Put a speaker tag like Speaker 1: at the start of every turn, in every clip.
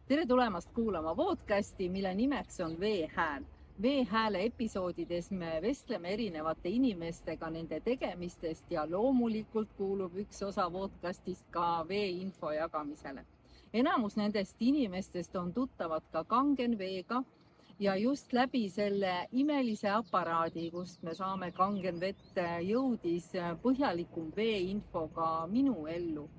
Speaker 1: tere tulemast kuulama podcasti, mille nimeks on Veehääl. Veehääle episoodides me vestleme erinevate inimestega nende tegemistest ja loomulikult kuulub üks osa podcastist ka veeinfo jagamisele. Enamus nendest inimestest on tuttavad ka kangen veega ja just läbi selle imelise aparaadi, kust me saame kangen vett, jõudis põhjalikum veeinfo ka minu ellu.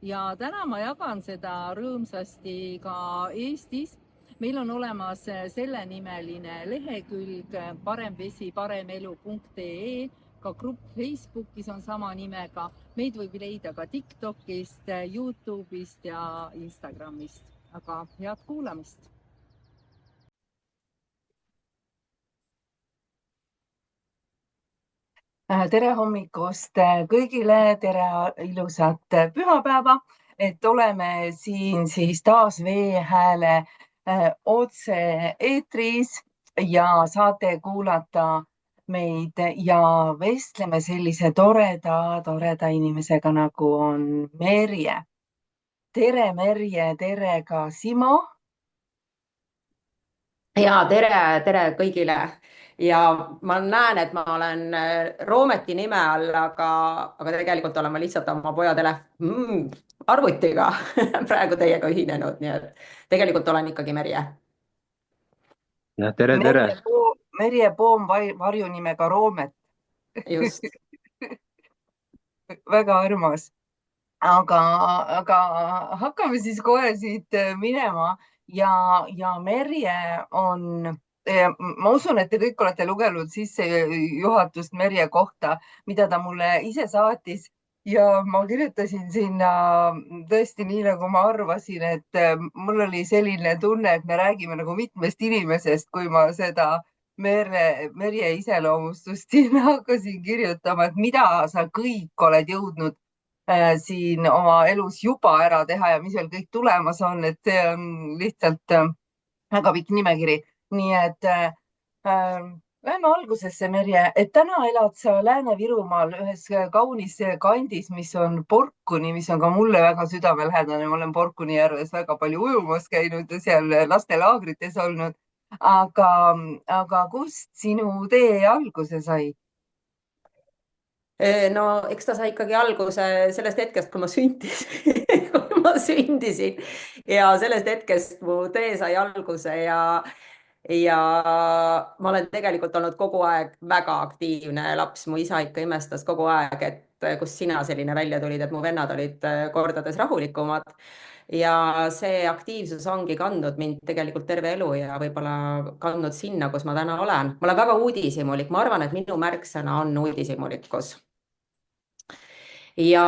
Speaker 1: Ja täna ma jagan seda rõõmsasti ka Eestis. Meil on olemas sellenimeline lehekülg paremvesiparemelu.ee, ka grupp Facebookis on sama nimega. Meid võib leida ka TikTokist, YouTube'ist ja Instagramist. Aga head kuulamist! Tere hommikust kõigile, tere ilusat pühapäeva, et oleme siin siis taas Veehääle otse eetris ja saate kuulata meid ja vestleme sellise toreda inimesega nagu on Merje. Tere Merje, tere ka Simo.
Speaker 2: Ja tere kõigile. Ja ma näen, et ma olen Roometi nime all, aga tegelikult olen ma lihtsalt oma poja arvutiga praegu teiega ühinenud, nii et tegelikult olen ikkagi Merje.
Speaker 3: Ja tere.
Speaker 1: Merje Poom varjunimega Roomet.
Speaker 2: Just.
Speaker 1: Väga armas. Aga hakkame siis kohe siit minema ja Merje on... Ma usun, et te kõik olete lugenud sissejuhatust Merje kohta, mida ta mulle ise saatis ja ma kirjutasin sinna tõesti nii, nagu ma arvasin, et mul oli selline tunne, et me räägime nagu mitmest inimesest, kui ma seda Merje iseloomustust siin hakkasin kirjutama, et mida sa kõik oled jõudnud siin oma elus juba ära teha ja mis veel kõik tulemas on, et see on lihtsalt väga pikk nimekiri. Nii et lähme algusesse, Merje, et täna elad sa Lääne-Virumaal ühes kaunis kandis, mis on Porkuni, mis on ka mulle väga südamelähedane. Ma olen Porkuni järves väga palju ujumas käinud ja seal lastelaagrites olnud. Aga kust sinu tee alguse sai?
Speaker 2: No eks ta sai ikkagi alguse sellest hetkest, kui ma sündisin ja sellest hetkest mu tee sai alguse ja ma olen tegelikult olnud kogu aeg väga aktiivne laps. Mu isa ikka imestas kogu aeg, et kust sina selline välja tulid, et mu vennad olid kordades rahulikumad. Ja see aktiivsus ongi kandnud mind tegelikult terve elu ja võib-olla kandnud sinna, kus ma täna olen. Ma olen väga uudishimulik. Ma arvan, et minu märksõna on uudishimulikkus. Ja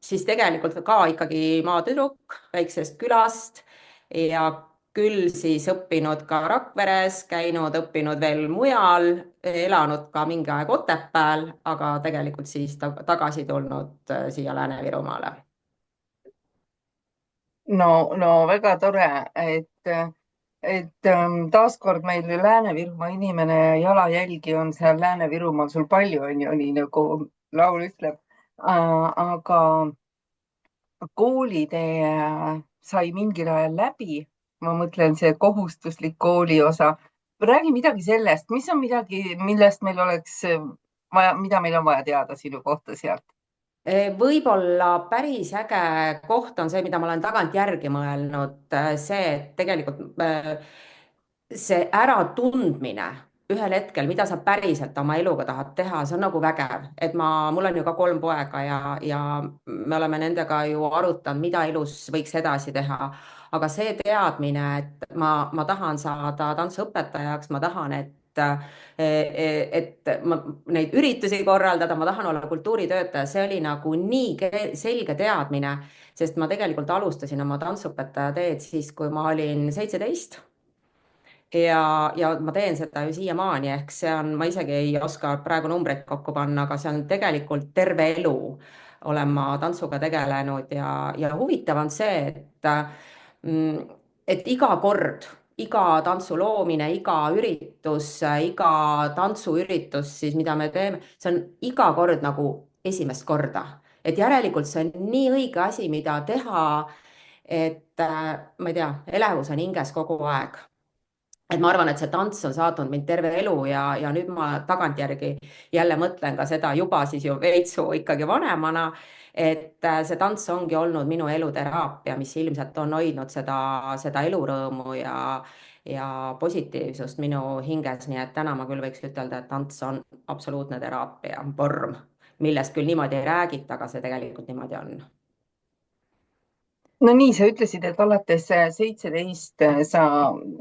Speaker 2: siis tegelikult ka ikkagi maatüdruk väiksest külast ja küll siis õppinud ka Rakveres, käinud õppinud veel mujal, elanud ka mingi aeg Otepääl, aga tegelikult siis tagasi tulnud siia Lääne-Virumaale.
Speaker 1: No väga tore, et taaskord meil Lääne-Virumaa inimene jalajälgi on seal Lääne-Virumaal sul palju, on ju, nii nagu laul ütleb. Aga koolitee sai mingil ajal läbi. Ma mõtlen see kohustuslik kooli osa. Räägi midagi sellest, mis on midagi, millest meil oleks vaja, mida meil on vaja teada sinu kohta sealt?
Speaker 2: Võib-olla päris äge koht on see, mida ma olen tagantjärgi mõelnud, see, et tegelikult see äratundmine ühel hetkel, mida sa päriselt oma eluga tahad teha, see on nagu vägev, et mul on ju ka 3 poega ja me oleme nendega ju arutanud, mida elus võiks edasi teha. Aga see teadmine, et ma tahan saada tantsuõpetajaks, ma tahan, et ma neid üritusi korraldada, ma tahan olla kultuuritöötaja, see oli nagu nii selge teadmine, sest ma tegelikult alustasin oma tantsuõpetaja teed siis, kui ma olin 17. Ja ma teen seda ju siiamaani, ehk see on, ma isegi ei oska praegu numbreid kokku panna, aga see on tegelikult terve elu olen ma tantsuga tegelenud ja huvitav on see, et iga kord, iga tantsu loomine, iga üritus, iga tantsuüritus siis, mida me teeme, see on iga kord nagu esimest korda. Et järelikult see on nii õige asi, mida teha, et ma ei tea, elevus on hinges kogu aeg. Et ma arvan, et see tants on saatnud mind terve elu ja nüüd ma tagantjärgi jälle mõtlen ka seda juba siis ju veitsu ikkagi vanemana, et see tants ongi olnud minu eluteraapia, mis ilmselt on hoidnud seda elurõõmu ja positiivsust minu hinges, nii et täna ma küll võiks ütelda, et tants on absoluutne teraapia vorm, millest küll niimoodi ei räägita, aga see tegelikult niimoodi on.
Speaker 1: no nii, sa ütlesid, et alates 17 sa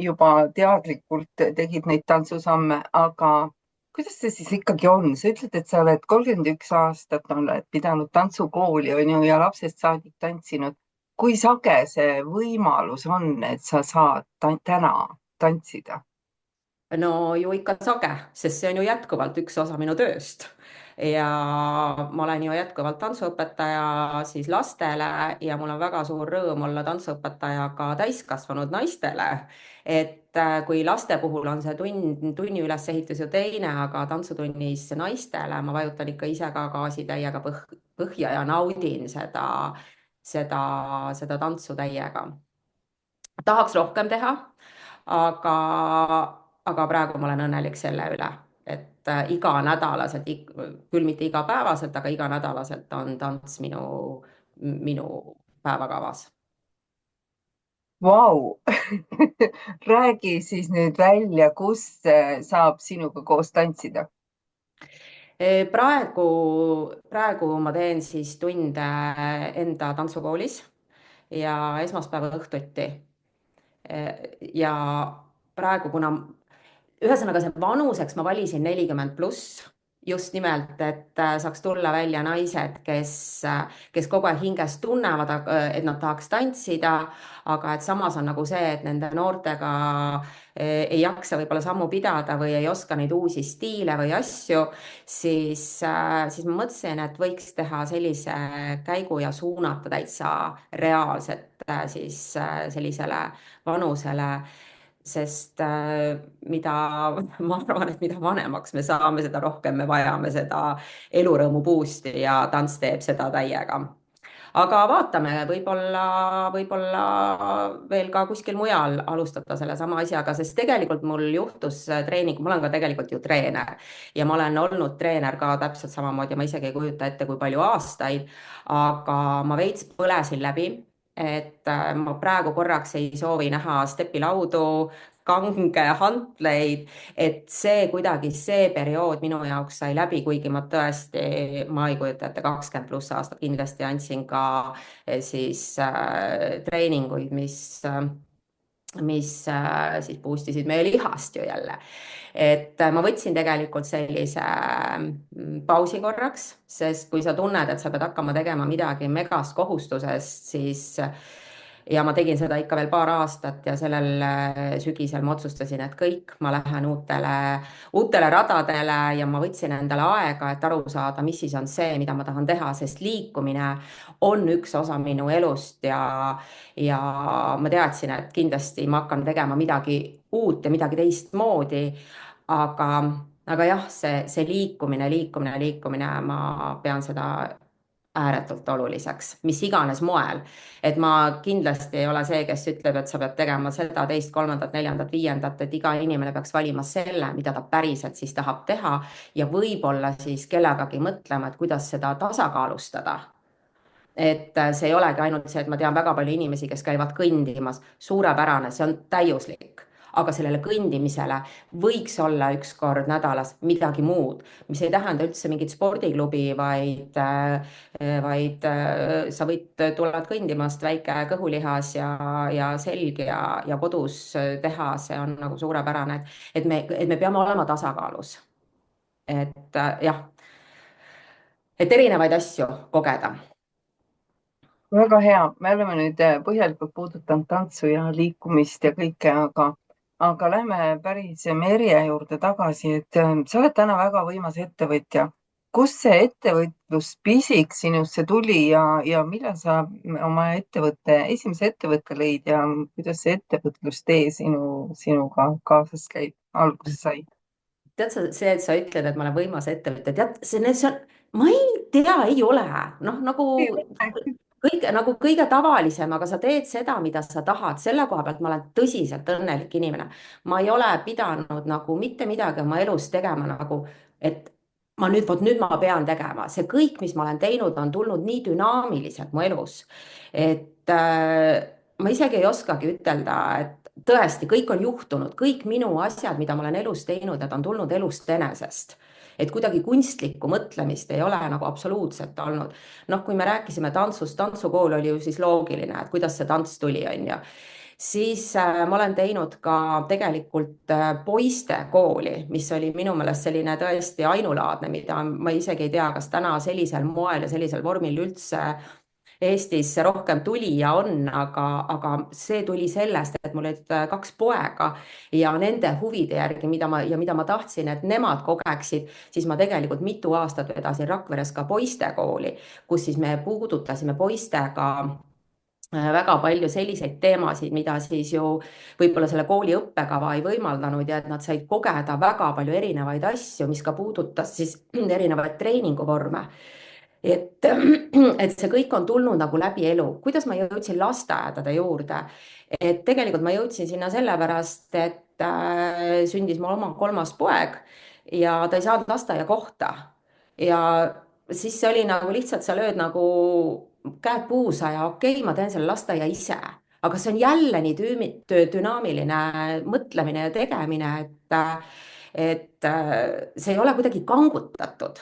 Speaker 1: juba teadlikult tegid neid tantsusamme, aga kuidas see siis ikkagi on? sa ütled, et sa oled 31 aastat oled pidanud tantsukooli, on ju, ja lapsest saadik tantsinud. kui sage see võimalus on, et sa saad täna tantsida?
Speaker 2: No ju ikka sage, sest see on ju jätkuvalt üks osa minu tööst. Ja ma olen ju jätkuvalt tantsuõpetaja siis lastele ja mul on väga suur rõõm olla tantsuõpetaja ka täiskasvanud naistele. Et kui laste puhul on see tunni ülesehitus ju teine, aga tantsutunnis naistele ma vajutan ikka ise ka gaasitäiega põhja ja naudin seda tantsu täiega. Tahaks rohkem teha, aga, aga praegu ma olen õnnelik selle üle, et iganädalaselt, küll mitte igapäevaselt, aga iganädalaselt on tants minu päevakavas.
Speaker 1: Vau! räägi siis nüüd välja, kus saab sinuga koos tantsida.
Speaker 2: Praegu ma teen siis tunde enda tantsukoolis ja esmaspäeva õhtuti. Ja praegu, kuna ühesõnaga see vanuseks ma valisin 40+, just nimelt, et saaks tulla välja naised, kes kogu aeg hinges tunnevad, et nad tahaks tantsida, aga et samas on nagu see, et nende noortega ei jaksa võib-olla sammu pidada või ei oska neid uusi stiile või asju, siis ma mõtlesin, et võiks teha sellise käigu ja suunata täitsa reaalselt siis sellisele vanusele, sest ma arvan, et mida vanemaks me saame, seda rohkem me vajame seda elurõõmu boost'i ja tants teeb seda täiega. Aga vaatame, võib-olla veel ka kuskil mujal alustada sellesama asjaga, sest tegelikult mul juhtus treening, ma olen ka tegelikult ju treener ja ma olen olnud treener ka täpselt samamoodi, ma isegi ei kujuta ette, kui palju aastaid, aga ma veits põlesin läbi, et ma praegu korraks ei soovi näha stepilaudu, kange hantleid, et see periood minu jaoks sai läbi, kuigi ma tõesti, ma ei kujuta ette, 20+ aastat kindlasti andsin ka siis treeninguid, mis siis boost isid meie lihast ju jälle. Et ma võtsin tegelikult sellise pausi korraks, sest kui sa tunned, et sa pead hakkama tegema midagi megast kohustusest, siis ja ma tegin seda ikka veel paar aastat ja sellel sügisel ma otsustasin, et kõik, ma lähen uutele radadele ja ma võtsin endale aega, et aru saada, mis siis on see, mida ma tahan teha, sest liikumine on üks osa minu elust ja ma teadsin, et kindlasti ma hakkan tegema midagi uut ja midagi teistmoodi, aga jah, see liikumine, ma pean seda ääretult oluliseks, mis iganes moel. Et ma kindlasti ei ole see, kes ütleb, et sa pead tegema seda, teist, kolmandat, neljandat, viiendat, et iga inimene peaks valima selle, mida ta päriselt siis tahab teha ja võib-olla siis kellegagi mõtlema, et kuidas seda tasakaalustada. Et see ei olegi ainult see, et ma tean väga palju inimesi, kes käivad kõndimas, suurepärane, see on täiuslik, aga sellele kõndimisele võiks olla üks kord nädalas midagi muud, mis ei tähenda üldse mingit spordiklubi, vaid sa tuled kõndimast, väike kõhulihas ja selg ja kodus teha, see on nagu suurepärane, et me peame olema tasakaalus. Et jah, et erinevaid asju kogeda.
Speaker 1: väga hea, me oleme nüüd põhjalikult puudutanud tantsu ja liikumist ja kõike, aga lähme päris Merje juurde tagasi, et sa oled täna väga võimas ettevõtja. Kust see ettevõtluspisik sinusse tuli ja millal sa oma esimese ettevõtte lõid ja kuidas see ettevõtlustee sinuga kaasas käib, alguse sai?
Speaker 2: Tead sa, see, et sa ütled, et ma olen võimas ettevõtja, tead, see on, ma ei tea, ei ole. Noh, nagu kõige tavalisem, aga sa teed seda, mida sa tahad, selle koha pealt ma olen tõsiselt õnnelik inimene. ma ei ole pidanud nagu mitte midagi oma elus tegema nagu, et vot nüüd ma pean tegema, see kõik, mis ma olen teinud, on tulnud nii dünaamiliselt mu elus, et ma isegi ei oskagi ütelda, et tõesti, kõik on juhtunud, kõik minu asjad, mida ma olen elus teinud, need on tulnud elust enesest. Et kuidagi kunstlikku mõtlemist ei ole nagu absoluutselt olnud. Noh, kui me rääkisime tantsust, tantsukool oli ju siis loogiline, et kuidas see tants tuli, on ju. Siis ma olen teinud ka tegelikult poistekooli, mis oli minu meelest selline tõesti ainulaadne, mida ma isegi ei tea, kas täna sellisel moel ja sellisel vormil üldse Eestis rohkem tulija on, aga see tuli sellest, et mul olid kaks poega ja nende huvide järgi, mida ma tahtsin, et nemad kogeksid, siis ma tegelikult mitu aastat vedasin Rakveres ka poistekooli, kus siis me puudutasime poistega väga palju selliseid teemasid, mida siis ju võib-olla selle kooli õppekava ei võimaldanud ja et nad said kogeda väga palju erinevaid asju, mis ka puudutas siis erinevaid treeninguvorme. Et, et see kõik on tulnud nagu läbi elu. Kuidas ma jõudsin lasteaedade juurde? Et tegelikult ma jõudsin sinna sellepärast, et sündis mu oma kolmas poeg ja ta ei saanud lasteaia kohta. Ja siis see oli nagu lihtsalt, sa lööd nagu käed puusa ja okei, ma teen selle lasteaia ise. Aga see on jälle nii dünaamiline mõtlemine ja tegemine, et see ei ole kuidagi kangutatud.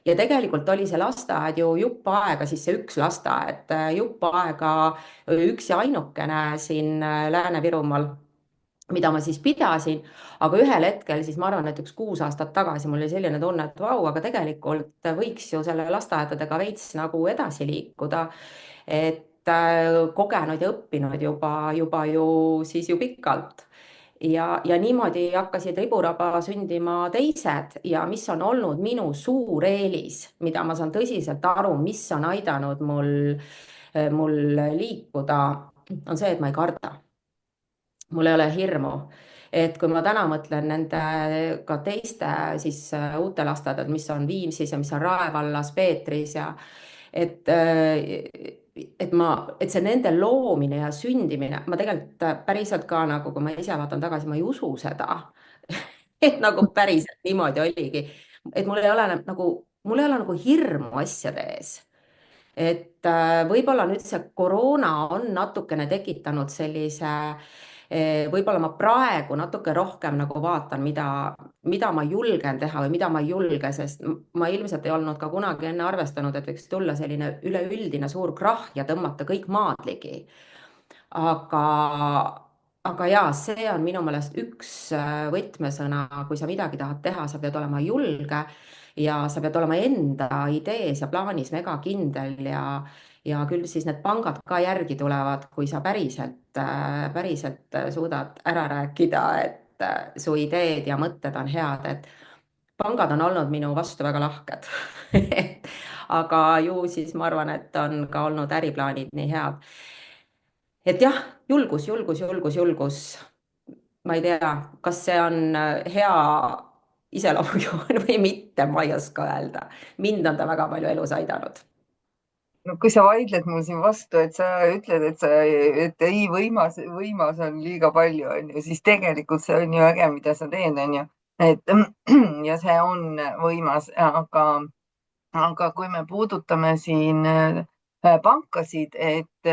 Speaker 2: Ja tegelikult oli see lasteaed ju jupp aega, siis see üks lasteaed, jupp aega üks ja ainukene siin Lääne-Virumaal, mida ma siis pidasin, aga ühel hetkel siis ma arvan, et üks 6 aastat tagasi mul oli selline tunne, et vau, aga tegelikult võiks ju selle lasteaedadega veits nagu edasi liikuda, et kogenud ja õppinud juba ju siis ju pikalt ja niimoodi hakkasid riburaba sündima teised ja mis on olnud minu suur eelis, mida ma saan tõsiselt aru, mis on aidanud mul liikuda, on see, et ma ei karda. Mul ei ole hirmu. Et kui ma täna mõtlen nende ka teiste siis uute lasteaedad, mis on Viimsis ja mis on Rae vallas, Peetris ja et et see nende loomine ja sündimine, ma tegelikult päriselt ka nagu, kui ma ise vaatan tagasi, ma ei usu seda. Et nagu päriselt niimoodi oligi, et mul ei ole nagu hirmu asjade ees. Et võib-olla nüüd see koroona on natukene tekitanud sellise, võib-olla ma praegu natuke rohkem nagu vaatan, mida ma julgen teha või mida ma ei julge, sest ma ilmselt ei olnud ka kunagi enne arvestanud, et võiks tulla selline üleüldine suur krahh ja tõmmata kõik maad ligi. Aga, aga jaa, see on minu meelest üks võtmesõna, kui sa midagi tahad teha, sa pead olema julge ja sa pead olema enda idees ja plaanis megakindel ja küll siis need pangad ka järgi tulevad, kui sa päriselt suudad ära rääkida, et su ideed ja mõtted on head, et pangad on olnud minu vastu väga lahked. aga ju siis ma arvan, et on ka olnud äriplaanid nii head. Et jah, julgus. Ma ei tea, kas see on hea iseloomujoon või mitte, ma ei oska öelda. Mind on ta väga palju elus aidanud.
Speaker 1: no kui sa vaidled mul siin vastu, et sa ütled, et ei, võimas on liiga palju, onju, siis tegelikult see on ju äge, mida sa teed, onju. et ja see on võimas, aga kui me puudutame siin pankasid, et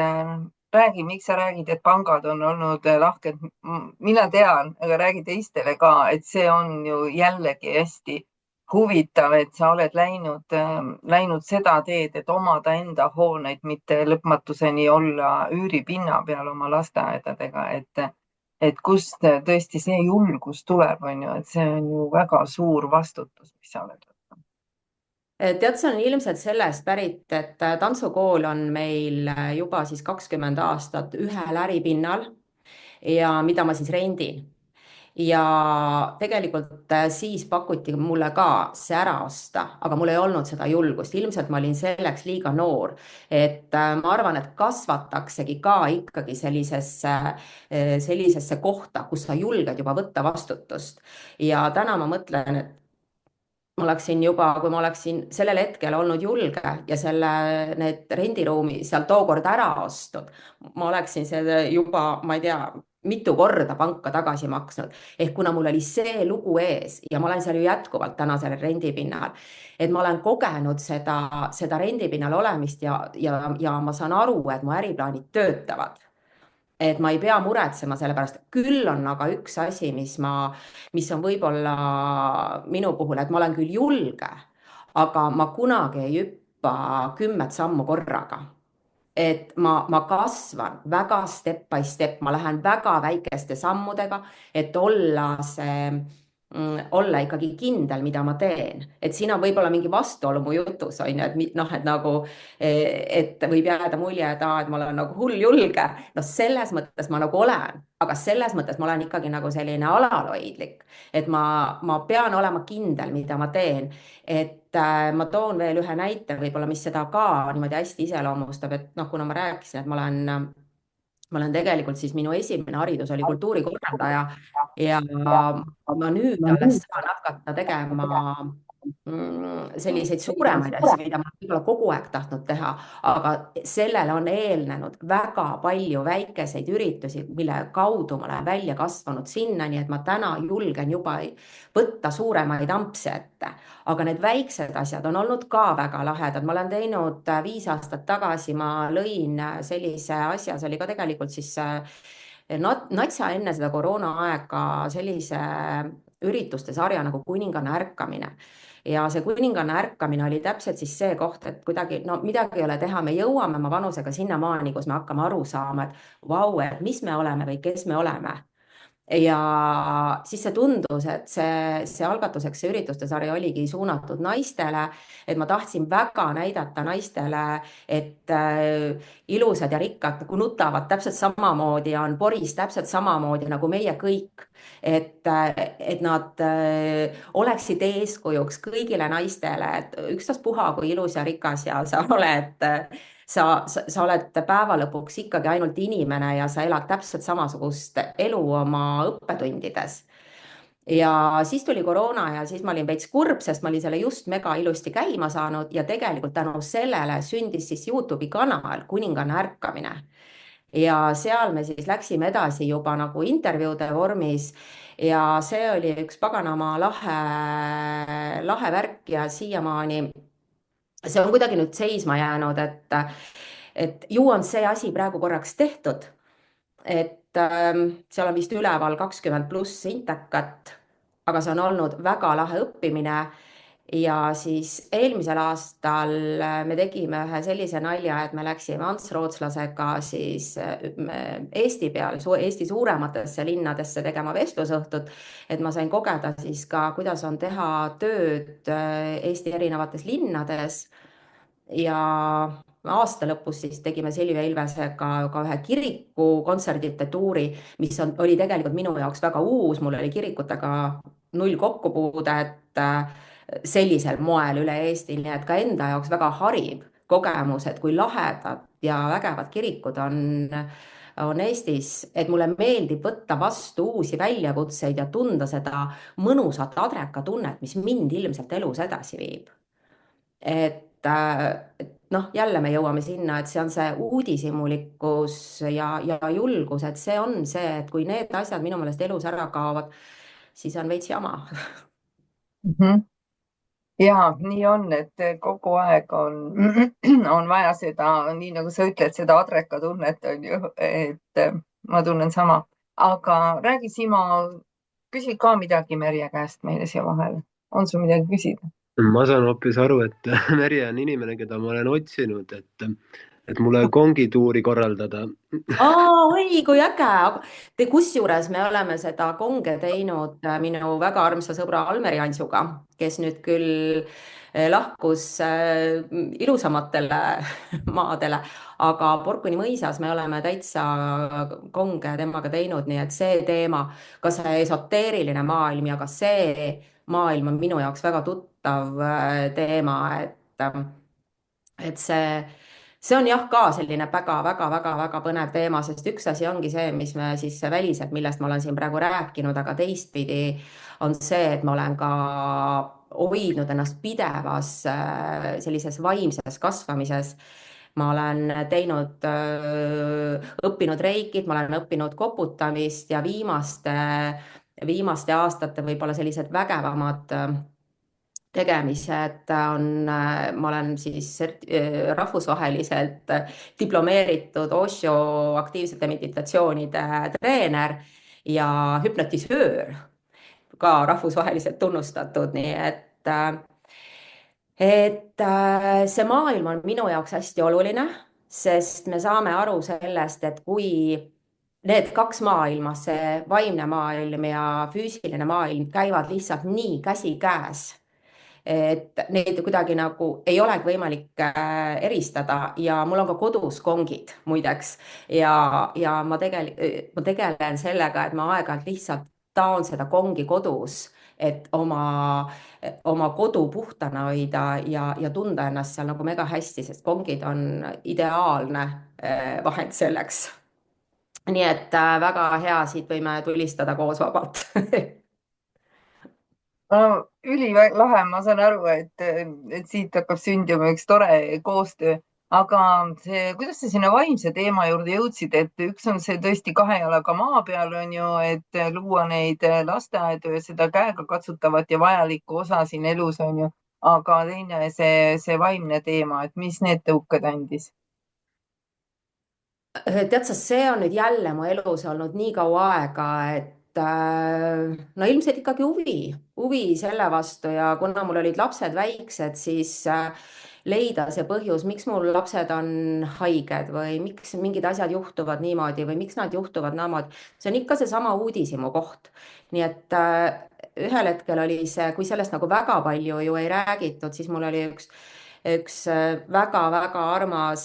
Speaker 1: räägi, miks sa räägid, et pangad on olnud lahked. Mina tean, aga räägi teistele ka, et see on ju jällegi hästi huvitav, et sa oled läinud seda teed, et omada enda hooneid, mitte lõpmatuseni olla üüripinna peal oma lasteaedadega, et kust tõesti see julgus tuleb, on ju, et see on ju väga suur vastutus, mis sa oled võtnud.
Speaker 2: Tead, see on ilmselt sellest pärit, et tantsukool on meil juba siis 20 aastat ühel äripinnal ja mida ma siis rendin. Ja tegelikult siis pakuti mulle ka see ära osta, aga mul ei olnud seda julgust, ilmselt ma olin selleks liiga noor. Et ma arvan, et kasvataksegi ka ikkagi sellisesse kohta, kus sa julged juba võtta vastutust. Ja täna ma mõtlen, et ma oleksin juba, kui ma oleksin sellel hetkel olnud julge ja need rendiruumi seal tookord ära ostnud, ma oleksin selle juba, ma ei tea, mitu korda panka tagasi maksnud. ehk kuna mul oli see lugu ees ja ma olen seal ju jätkuvalt täna sellel rendipinnal, et ma olen kogenud seda rendipinnal olemist ja ma saan aru, et mu äriplaanid töötavad, et ma ei pea muretsema selle pärast. Küll on aga üks asi, mis on võib-olla minu puhul, et ma olen küll julge, aga ma kunagi ei hüppa 10 sammu korraga. Et ma kasvan väga step by step, ma lähen väga väikeste sammudega, et olla ikkagi kindel, mida ma teen. Et siin on võib-olla mingi vastuolu mu jutus, on ju, noh, et nagu, et võib jääda mulje, et ma olen nagu hull julge. No selles mõttes ma nagu olen, aga selles mõttes ma olen ikkagi nagu selline alalhoidlik, et ma pean olema kindel, mida ma teen. Et ma toon veel ühe näite võib-olla, mis seda ka niimoodi hästi iseloomustab, et noh, kuna ma rääkisin, et ma olen tegelikult siis minu esimene haridus oli kultuurikorraldaja ja ma nüüd alles saan hakata tegema selliseid suuremaid asju, mida ma võib-olla kogu aeg tahtnud teha, aga sellele on eelnenud väga palju väikeseid üritusi, mille kaudu ma olen välja kasvanud sinnani, et ma täna julgen juba võtta suuremaid ampse ette. Aga need väiksed asjad on olnud ka väga lahedad. Ma olen teinud 5 aastat tagasi, ma lõin sellise asja, see oli ka tegelikult siis natsa enne seda koroonaaega sellise ürituste sarja nagu Kuninganna ärkamine. Ja see Kuninganna ärkamine oli täpselt siis see koht, et kuidagi, no midagi ei ole teha, me jõuame oma vanusega sinnamaani, kus me hakkame aru saama, et vau, et mis me oleme või kes me oleme. Ja siis see tundus, et see algatuseks, see ürituste sari oligi suunatud naistele, et ma tahtsin väga näidata naistele, et ilusad ja rikkad nagu nutavad täpselt samamoodi ja on poris täpselt samamoodi nagu meie kõik. Et nad oleksid eeskujuks kõigile naistele, et ükstaspuha, kui ilus ja rikas ja sa oled sa oled päeva lõpuks ikkagi ainult inimene ja sa elad täpselt samasugust elu oma õppetundides. Ja siis tuli koroona ja siis ma olin veits kurb, sest ma olin selle just mega ilusti käima saanud ja tegelikult tänu sellele sündis siis YouTube'i kanal Kuninganna ärkamine. Ja seal me siis läksime edasi juba nagu intervjuude vormis ja see oli üks paganama lahe värk ja siiamaani see on kuidagi nüüd seisma jäänud, et ju on see asi praegu korraks tehtud, et seal on vist üleval 20+ intekat, aga see on olnud väga lahe õppimine. Ja siis eelmisel aastal me tegime ühe sellise nalja, et me läksime Ants Rootslasega siis Eesti peal, Eesti suurematesse linnadesse tegema vestlusõhtut, et ma sain kogeda siis ka, kuidas on teha tööd Eesti erinevates linnades. Ja aasta lõpus siis tegime Silvia Ilvesega ka ühe kiriku kontserdite tuuri, mis oli tegelikult minu jaoks väga uus, mul oli kirikutega null kokkupuudet sellisel moel üle Eesti, nii et ka enda jaoks väga hariv kogemus, et kui lahedad ja vägevad kirikud on Eestis, et mulle meeldib võtta vastu uusi väljakutseid ja tunda seda mõnusat adrekatunnet, mis mind ilmselt elus edasi viib. Et noh, jälle me jõuame sinna, et see on see uudishimulikkus ja julgus, et see on see, et kui need asjad minu meelest elus ära kaovad, siis on veits jama.
Speaker 1: Ja nii on, et kogu aeg on vaja seda, nii nagu sa ütled, seda adrekatunnet on ju, et ma tunnen sama. Aga räägi, Simo, küsi ka midagi Merje käest meile siia vahele. On sul midagi küsida?
Speaker 3: ma saan hoopis aru, et Merje on inimene, keda ma olen otsinud, et mulle kongituuri korraldada.
Speaker 2: Oi, kui äge! Kusjuures me oleme seda konge teinud minu väga armsa sõbra Almeri Ansuga, kes nüüd küll lahkus ilusamatele maadele, aga Porkuni mõisas me oleme täitsa konge temaga teinud, nii et see teema, ka see esoteeriline maailm ja ka see maailm on minu jaoks väga tuttav teema, et see on jah ka selline väga-väga-väga-väga põnev teema, sest üks asi ongi see, mis me siis see väliselt, millest ma olen siin praegu rääkinud, aga teistpidi on see, et ma olen ka hoidnud ennast pidevas sellises vaimses kasvamises. Ma olen teinud, õppinud reikit, ma olen õppinud koputamist ja viimaste aastate võib-olla sellised vägevamad tegemised on, ma olen siis rahvusvaheliselt diplomeeritud Osho aktiivsete meditatsioonide treener ja hüpnotisöör, ka rahvusvaheliselt tunnustatud, nii et see maailm on minu jaoks hästi oluline, sest me saame aru sellest, et kui need kaks maailma, see vaimne maailm ja füüsiline maailm käivad lihtsalt nii käsikäes, et neid kuidagi nagu ei olegi võimalik eristada ja mul on ka kodus kongid muideks ja ma tegelen sellega, et ma aeg-ajalt lihtsalt taon seda kongi kodus, et oma kodu puhtana hoida ja tunda ennast seal nagu mega hästi, sest kongid on ideaalne vahend selleks. Nii et väga hea, siit võime tulistada koos vabalt
Speaker 1: no, ülilahe, ma saan aru, et siit hakkab sündima üks tore koostöö. Aga kuidas sa sinna vaimse teema juurde jõudsid, et üks on see tõesti kahe jalaga maa peal on ju, et luua neid lasteaedu ja seda käegakatsutavat ja vajalikku osa siin elus on ju. aga teine see vaimne teema, et mis need tõuked andis?
Speaker 2: tead sa, see on nüüd jälle mu elus olnud nii kaua aega, et no ilmselt ikkagi huvi selle vastu ja kuna mul olid lapsed väiksed, siis leida see põhjus, miks mul lapsed on haiged või miks mingid asjad juhtuvad niimoodi või miks nad juhtuvad niimoodi, see on ikka seesama uudishimu koht. nii et ühel hetkel oli see, kui sellest nagu väga palju ju ei räägitud, siis mul oli üks väga-väga armas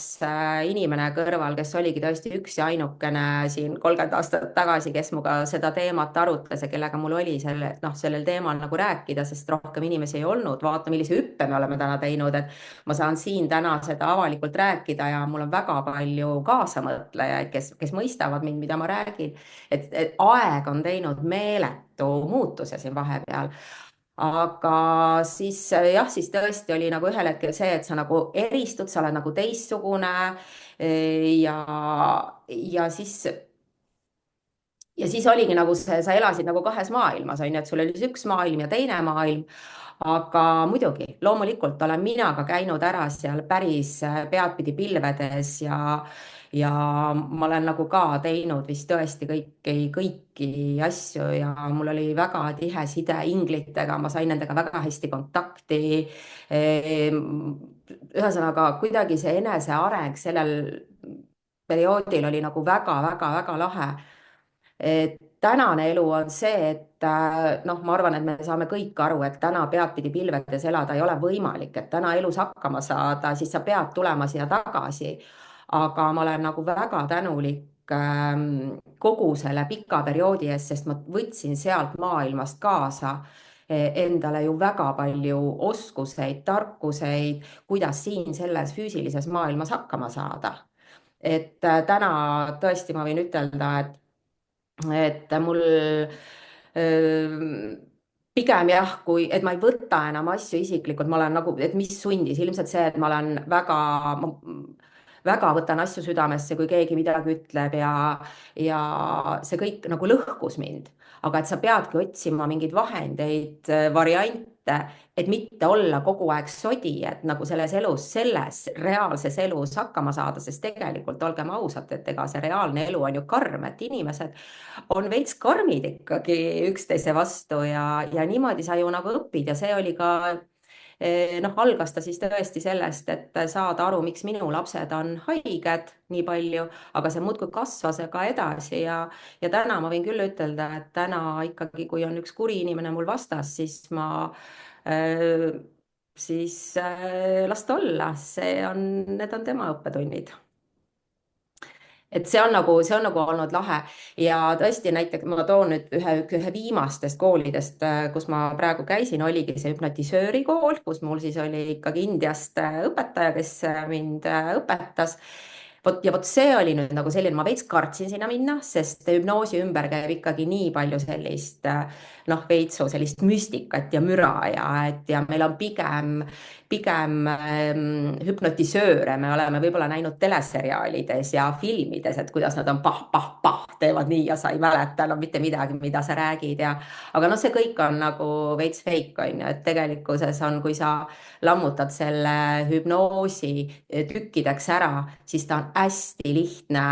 Speaker 2: inimene kõrval, kes oligi tõesti üks ja ainukene siin 30 aastat tagasi, kes minuga seda teemat arutas ja kellega mul oli sellel teemal nagu rääkida, sest rohkem inimesi ei olnud. vaata, millise hüppe me oleme täna teinud, et ma saan siin täna seda avalikult rääkida ja mul on väga palju kaasamõtlejaid, kes mõistavad mind, mida ma räägin. et aeg on teinud meeletu muutuse siin vahepeal, aga siis jah, siis tõesti oli nagu ühel hetkel see, et sa nagu eristud, sa oled nagu teistsugune ja, ja siis ja siis oligi nagu see, sa elasid nagu kahes maailmas, on ju, et sul oli üks maailm ja teine maailm. aga muidugi, loomulikult olen mina ka käinud ära seal päris peadpidi pilvedes ja ma olen nagu ka teinud vist tõesti kõiki asju ja mul oli väga tihe side inglitega, ma sain nendega väga hästi kontakti. ühesõnaga kuidagi see eneseareng sellel perioodil oli nagu väga-väga-väga lahe. Tänane elu on see, et noh, ma arvan, et me saame kõik aru, et täna peadpidi pilvedes elada ei ole võimalik, et täna elus hakkama saada, siis sa pead tulema siia tagasi. aga ma olen nagu väga tänulik kogu selle pika perioodi eest, sest ma võtsin sealt maailmast kaasa endale ju väga palju oskuseid, tarkuseid, kuidas siin selles füüsilises maailmas hakkama saada. et täna tõesti ma võin ütelda, et mul pigem jah, kui, et ma ei võta enam asju isiklikult, ma olen nagu, et mis sundis, ilmselt see, et ma olen väga võtan asju südamesse, kui keegi midagi ütleb ja see kõik nagu lõhkus mind. aga et sa peadki otsima mingeid vahendeid, variante, et mitte olla kogu aeg sodi, et nagu selles elus, selles reaalses elus hakkama saada, sest tegelikult olgem ausad, et ega see reaalne elu on ju karm, et inimesed on veits karmid ikkagi üksteise vastu ja niimoodi sa ju nagu õpid ja see oli ka noh, algas ta siis tõesti sellest, et saada aru, miks minu lapsed on haiged nii palju, aga see muudkui kasvas ka edasi ja täna ma võin küll ütelda, et täna ikkagi, kui on üks kuri inimene mul vastas, siis ma las ta olla, need on tema õppetunnid. et see on nagu olnud lahe ja tõesti näiteks ma toon nüüd ühe viimastest koolidest, kus ma praegu käisin, oligi see hüpnotisööri kool, kus mul siis oli ikkagi Indiast õpetaja, kes mind õpetas. Vot see oli nüüd nagu selline, ma veits kartsin sinna minna, sest hüpnoosi ümber käib ikkagi nii palju sellist noh, veitsu sellist müstikat ja müra ja meil on pigem hüpnotisööre me oleme võib-olla näinud teleseriaalides ja filmides, et kuidas nad on pah, teevad nii ja sa ei mäleta enam mitte midagi, mida sa räägid aga noh, see kõik on nagu veits fake on ju, et tegelikkuses on, kui sa lammutad selle hüpnoosi tükkideks ära, siis ta on hästi lihtne,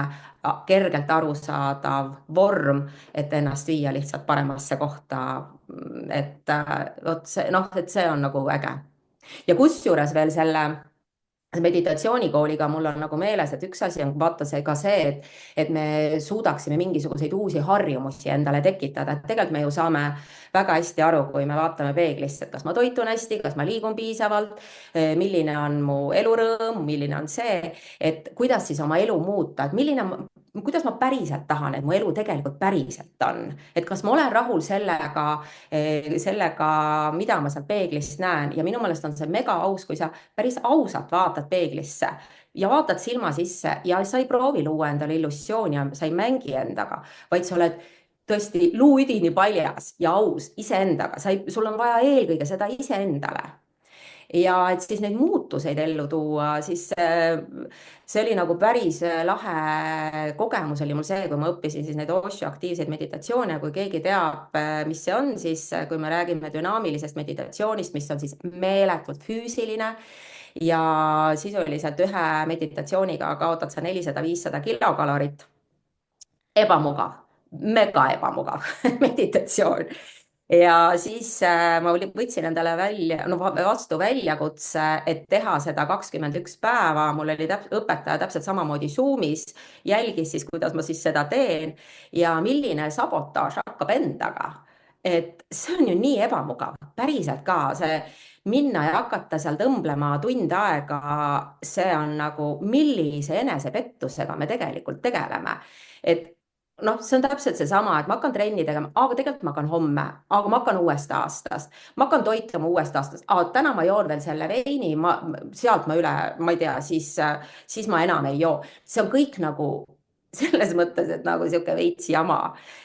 Speaker 2: kergelt arusaadav vorm, et ennast viia lihtsalt paremasse kohta. et vot see noh, et see on nagu äge ja kusjuures veel selle meditatsioonikooliga mul on nagu meeles, et üks asi on vaata see ka see, et me suudaksime mingisuguseid uusi harjumusi endale tekitada, et tegelikult me ju saame väga hästi aru, kui me vaatame peeglisse, et kas ma toitun hästi, kas ma liigun piisavalt, milline on mu elurõõm, milline on see, et kuidas siis oma elu muuta, et kuidas ma päriselt tahan, et mu elu tegelikult päriselt on, et kas ma olen rahul sellega, mida ma sealt peeglist näen ja minu meelest on see mega aus, kui sa päris ausalt vaatad peeglisse ja vaatad silma sisse ja sa ei proovi luua endale illusiooni ja sa ei mängi endaga, vaid sa oled tõesti luuüdini paljas ja aus iseendaga, sul on vaja eelkõige seda iseendale ja et siis neid muutuseid ellu tuua, siis see oli nagu päris lahe kogemus oli mul see, kui ma õppisin siis neid Osho aktiivseid meditatsioone, kui keegi teab, mis see on, siis kui me räägime dünaamilisest meditatsioonist, mis on siis meeletult füüsiline ja sisuliselt ühe meditatsiooniga kaotad sa 400-500 kilokalorit. Ebamugav, mega ebamugav meditatsioon ja siis ma võtsin endale vastu väljakutse, et teha seda 21 päeva, mul oli õpetaja täpselt samamoodi Zoomis, jälgis siis, kuidas ma siis seda teen ja milline sabotaaž hakkab endaga. Et see on ju nii ebamugav, päriselt ka see minna ja hakata seal tõmblema tund aega, see on nagu, millise enesepettusega me tegelikult tegeleme. Et noh, see on täpselt seesama, et ma hakkan trenni tegema, aga tegelikult ma hakkan homme, aga ma hakkan uuest aastast, ma hakkan toituma uuest aastast, täna ma joon veel selle veini, sealt ma üle, ma ei tea, siis ma enam ei joo. See on kõik nagu selles mõttes, et nagu sihuke veits jama,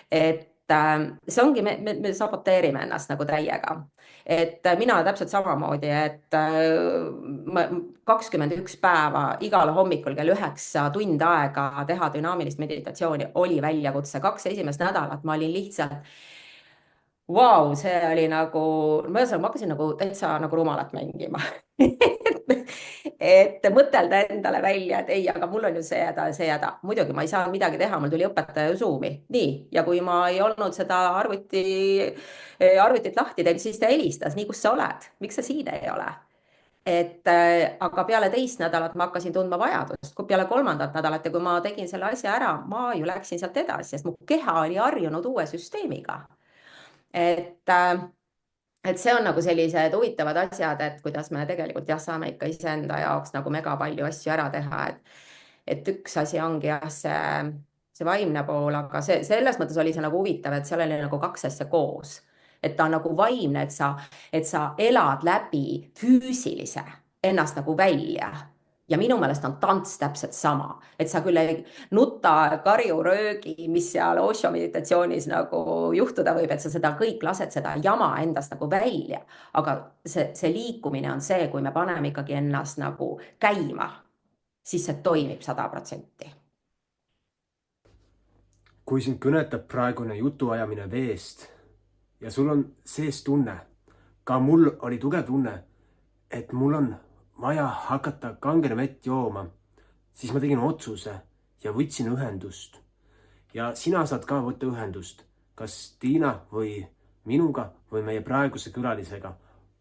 Speaker 2: et see ongi, me saboteerime ennast nagu täiega. Et mina täpselt samamoodi, et 21 päeva igal hommikul kell 9 tund aega teha dünaamilist meditatsiooni oli väljakutse. 2 esimest nädalat ma olin lihtsalt, vau, see oli nagu, ma hakkasin nagu täitsa nagu rumalat mängima et mõtelda endale välja, et ei, aga mul on ju see häda. Muidugi ma ei saanud midagi teha, mul tuli õpetaja Zoomi. Nii, ja kui ma ei olnud seda arvutit lahti teinud, siis ta helistas, nii kus sa oled, miks sa siin ei ole? Aga peale teist nädalat ma hakkasin tundma vajadust, kui peale 3. nädalat ja kui ma tegin selle asja ära, ma ju läksin sealt edasi, sest mu keha oli harjunud uue süsteemiga. Et see on nagu sellised huvitavad asjad, et kuidas me tegelikult jah, saame ikka iseenda jaoks nagu mega palju asju ära teha, et üks asi ongi jah, see vaimne pool, aga selles mõttes oli see nagu huvitav, et seal oli nagu 2 asja koos. Et ta on nagu vaimne, et sa elad läbi füüsilise ennast nagu välja. Ja minu meelest on tants täpselt sama, et sa küll ei nuta, karju, röögi, mis seal Osho meditatsioonis nagu juhtuda võib, et sa seda kõik lased seda jama endast nagu välja. Aga see liikumine on see, kui me paneme ikkagi ennast nagu käima, siis see toimib 100%.
Speaker 4: Kui sind kõnetab praegune jutuajamine veest ja sul on sees tunne, ka mul oli tugev tunne, et mul on vaja hakata kangena vett jooma, siis ma tegin otsuse ja võtsin ühendust. Ja sina saad ka võtta ühendust, kas Tiina või minuga või meie praeguse külalisega.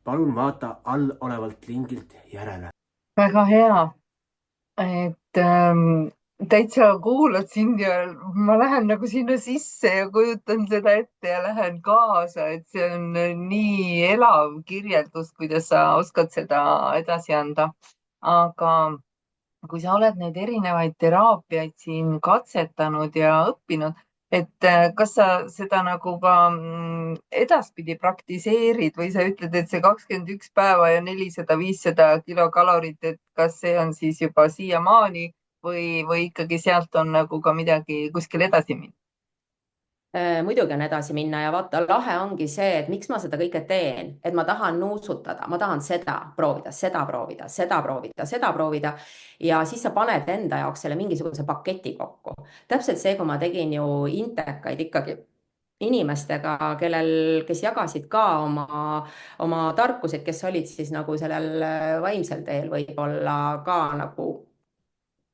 Speaker 4: Palun vaata all olevalt lingilt järele.
Speaker 1: Väga hea, et täitsa kuulad sind ja ma lähen nagu sinna sisse ja kujutan seda ette ja lähen kaasa, et see on nii elav kirjeldus, kuidas sa oskad seda edasi anda. Aga kui sa oled neid erinevaid teraapiaid siin katsetanud ja õppinud, et kas sa seda nagu ka edaspidi praktiseerid või sa ütled, et see 21 päeva ja 400-500 kilokalorit, et kas see on siis juba siiamaani või ikkagi sealt on nagu ka midagi kuskil edasi minna?
Speaker 2: Muidugi on edasi minna ja vaata, lahe ongi see, et miks ma seda kõike teen, et ma tahan nuusutada, ma tahan seda proovida, seda proovida, seda proovida, seda proovida. Ja siis sa paned enda jaoks selle mingisuguse paketi kokku. Täpselt see, kui ma tegin ju intekaid ikkagi inimestega, kes jagasid ka oma tarkused, kes olid siis nagu sellel vaimsel teel võib-olla ka nagu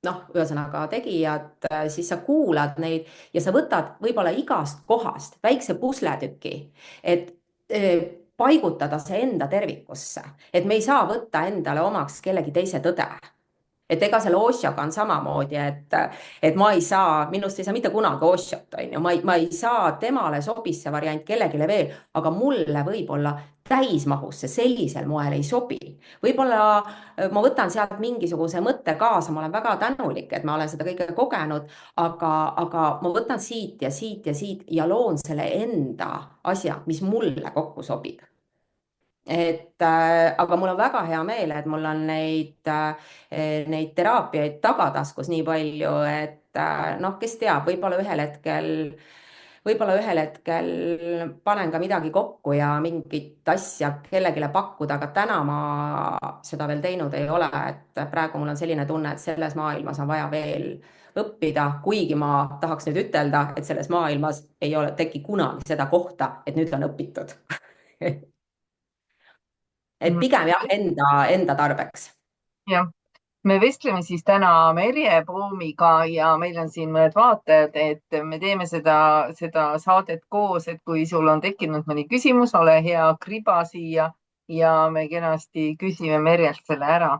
Speaker 2: noh, ühesõnaga tegijad, siis sa kuulad neid ja sa võtad võib-olla igast kohast väikse pusletüki, et paigutada see enda tervikusse, et me ei saa võtta endale omaks kellegi teise tõde. Et ega selle Oshoga on samamoodi, et ma ei saa, minust ei saa mitte kunagi Oshot, on ju, ma ei saa, temale sobis see variant kellelegi veel, aga mulle võib-olla täismahus see sellisel moel ei sobi. Võib-olla ma võtan sealt mingisuguse mõtte kaasa, ma olen väga tänulik, et ma olen seda kõike kogenud, aga ma võtan siit ja siit ja siit ja loon selle enda asja, mis mulle kokku sobib. Aga mul on väga hea meel, et mul on neid teraapiaid tagataskus nii palju, et noh, kes teab, võib-olla ühel hetkel panen ka midagi kokku ja mingit asja kellelegi pakkuda, aga täna ma seda veel teinud ei ole, et praegu mul on selline tunne, et selles maailmas on vaja veel õppida, kuigi ma tahaks nüüd ütelda, et selles maailmas ei teki kunagi seda kohta, et nüüd on õpitud et pigem jah, enda tarbeks.
Speaker 1: jah, me vestleme siis täna Merje Poomiga ja meil on siin mõned vaatajad, et me teeme seda saadet koos, et kui sul on tekkinud mõni küsimus, ole hea, kriba siia ja me kenasti küsime Merjelt selle ära.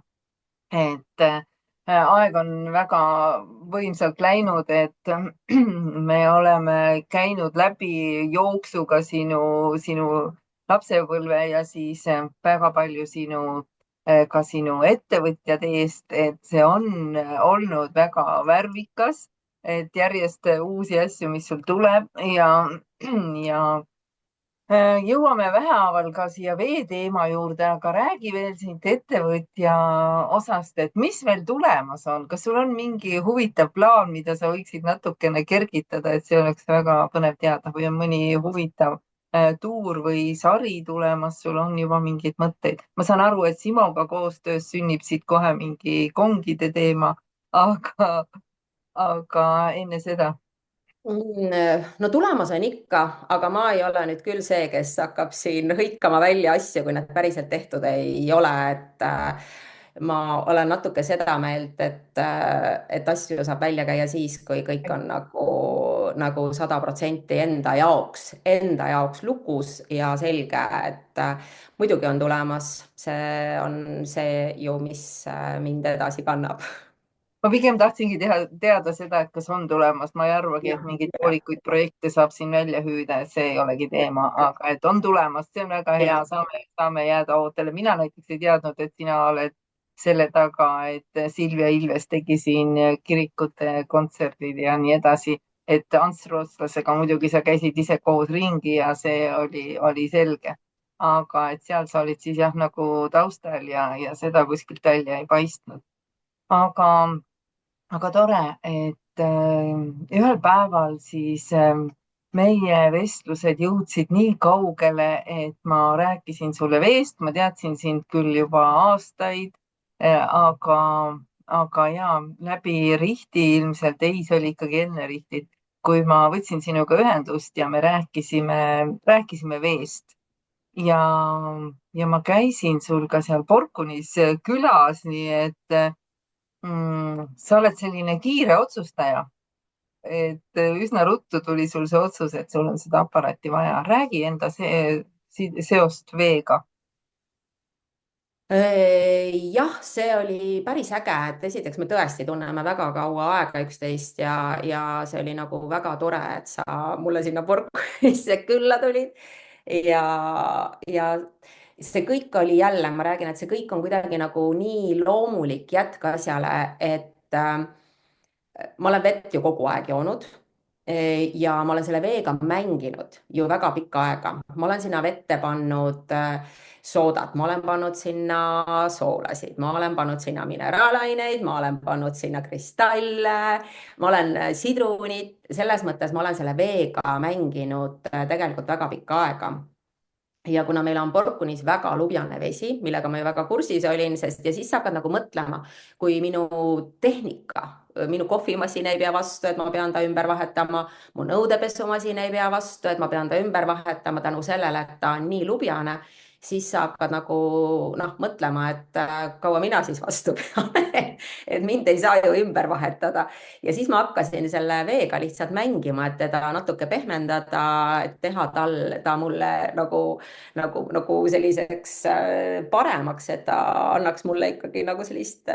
Speaker 1: et aeg on väga võimsalt läinud, et me oleme käinud läbi jooksuga sinu lapsepõlve ja siis väga palju ka sinu ettevõtjad eest, et see on olnud väga värvikas, et järjest uusi asju, mis sul tuleb ja jõuame vähehaaval ka siia veeteema juurde, aga räägi veel siit ettevõtja osast, et mis veel tulemas on, kas sul on mingi huvitav plaan, mida sa võiksid natukene kergitada, et see oleks väga põnev teada või on mõni huvitav tuur või sari tulemas, sul on juba mingeid mõtteid? ma saan aru, et Simoga koostöös sünnib siit kohe mingi kongide teema, aga enne seda.
Speaker 2: No tulemas on ikka, aga ma ei ole nüüd küll see, kes hakkab siin hõikama välja asju, kui need päriselt tehtud ei ole, et ma olen natuke seda meelt, et asju saab välja käia siis, kui kõik on nagu 100% enda jaoks lukus ja selge, et muidugi on tulemas, see on see ju, mis mind edasi kannab.
Speaker 1: Ma pigem tahtsingi teada seda, et kas on tulemas, ma ei arvagi, et mingeid poolikuid projekte saab siin välja hüüda, et see ei olegi teema, aga et on tulemas, see on väga hea, saame jääda ootele. Mina näiteks ei teadnud, et sina oled selle taga, et Silvia Ilves tegi siin kirikute kontserdid ja nii edasi, et Ants Rootslasega muidugi sa käisid ise koos ringi ja see oli selge. aga et seal sa olid siis jah, nagu taustal ja seda kuskilt välja ei paistnud. aga tore, et ühel päeval siis meie vestlused jõudsid nii kaugele, et ma rääkisin sulle veest, ma teadsin sind küll juba aastaid, aga ja läbi Rihti ilmselt, ei, see oli ikkagi enne Rihtit, kui ma võtsin sinuga ühendust ja me rääkisime veest ja, ja ma käisin sul ka seal Porkunis külas, nii et sa oled selline kiire otsustaja, et üsna ruttu tuli sul see otsus, et sul on seda aparaati vaja. räägi enda seost veega.
Speaker 2: Jah, see oli päris äge, et esiteks me tõesti tunneme väga kaua aega üksteist ja see oli nagu väga tore, et sa mulle sinna Porkuisse külla tulid ja see kõik oli jälle, ma räägin, et see kõik on kuidagi nagu nii loomulik jätk asjale, et ma olen vett ju kogu aeg joonud ja ma olen selle veega mänginud ju väga pikka aega. Ma olen sinna vette pannud soodat, ma olen pannud sinna soolasid, ma olen pannud sinna mineraalaineid, ma olen pannud sinna kristalle, ma olen sidrunit, selles mõttes ma olen selle veega mänginud tegelikult väga pikka aega. Ja kuna meil on Porkunis väga lubjane vesi, millega ma ju väga kursis olin, sest ja siis sa hakkad nagu mõtlema, kui minu tehnika, minu kohvimasin ei pea vastu, et ma pean ta ümber vahetama, mu nõudepesumasin ei pea vastu, et ma pean ta ümber vahetama tänu sellele, et ta on nii lubjane, siis sa hakkad nagu mõtlema, et kaua mina siis vastu pean, et mind ei saa ju ümber vahetada. Ja siis ma hakkasin selle veega lihtsalt mängima, et teda natuke pehmendada, et teha ta mulle nagu selliseks paremaks, et ta annaks mulle ikkagi nagu sellist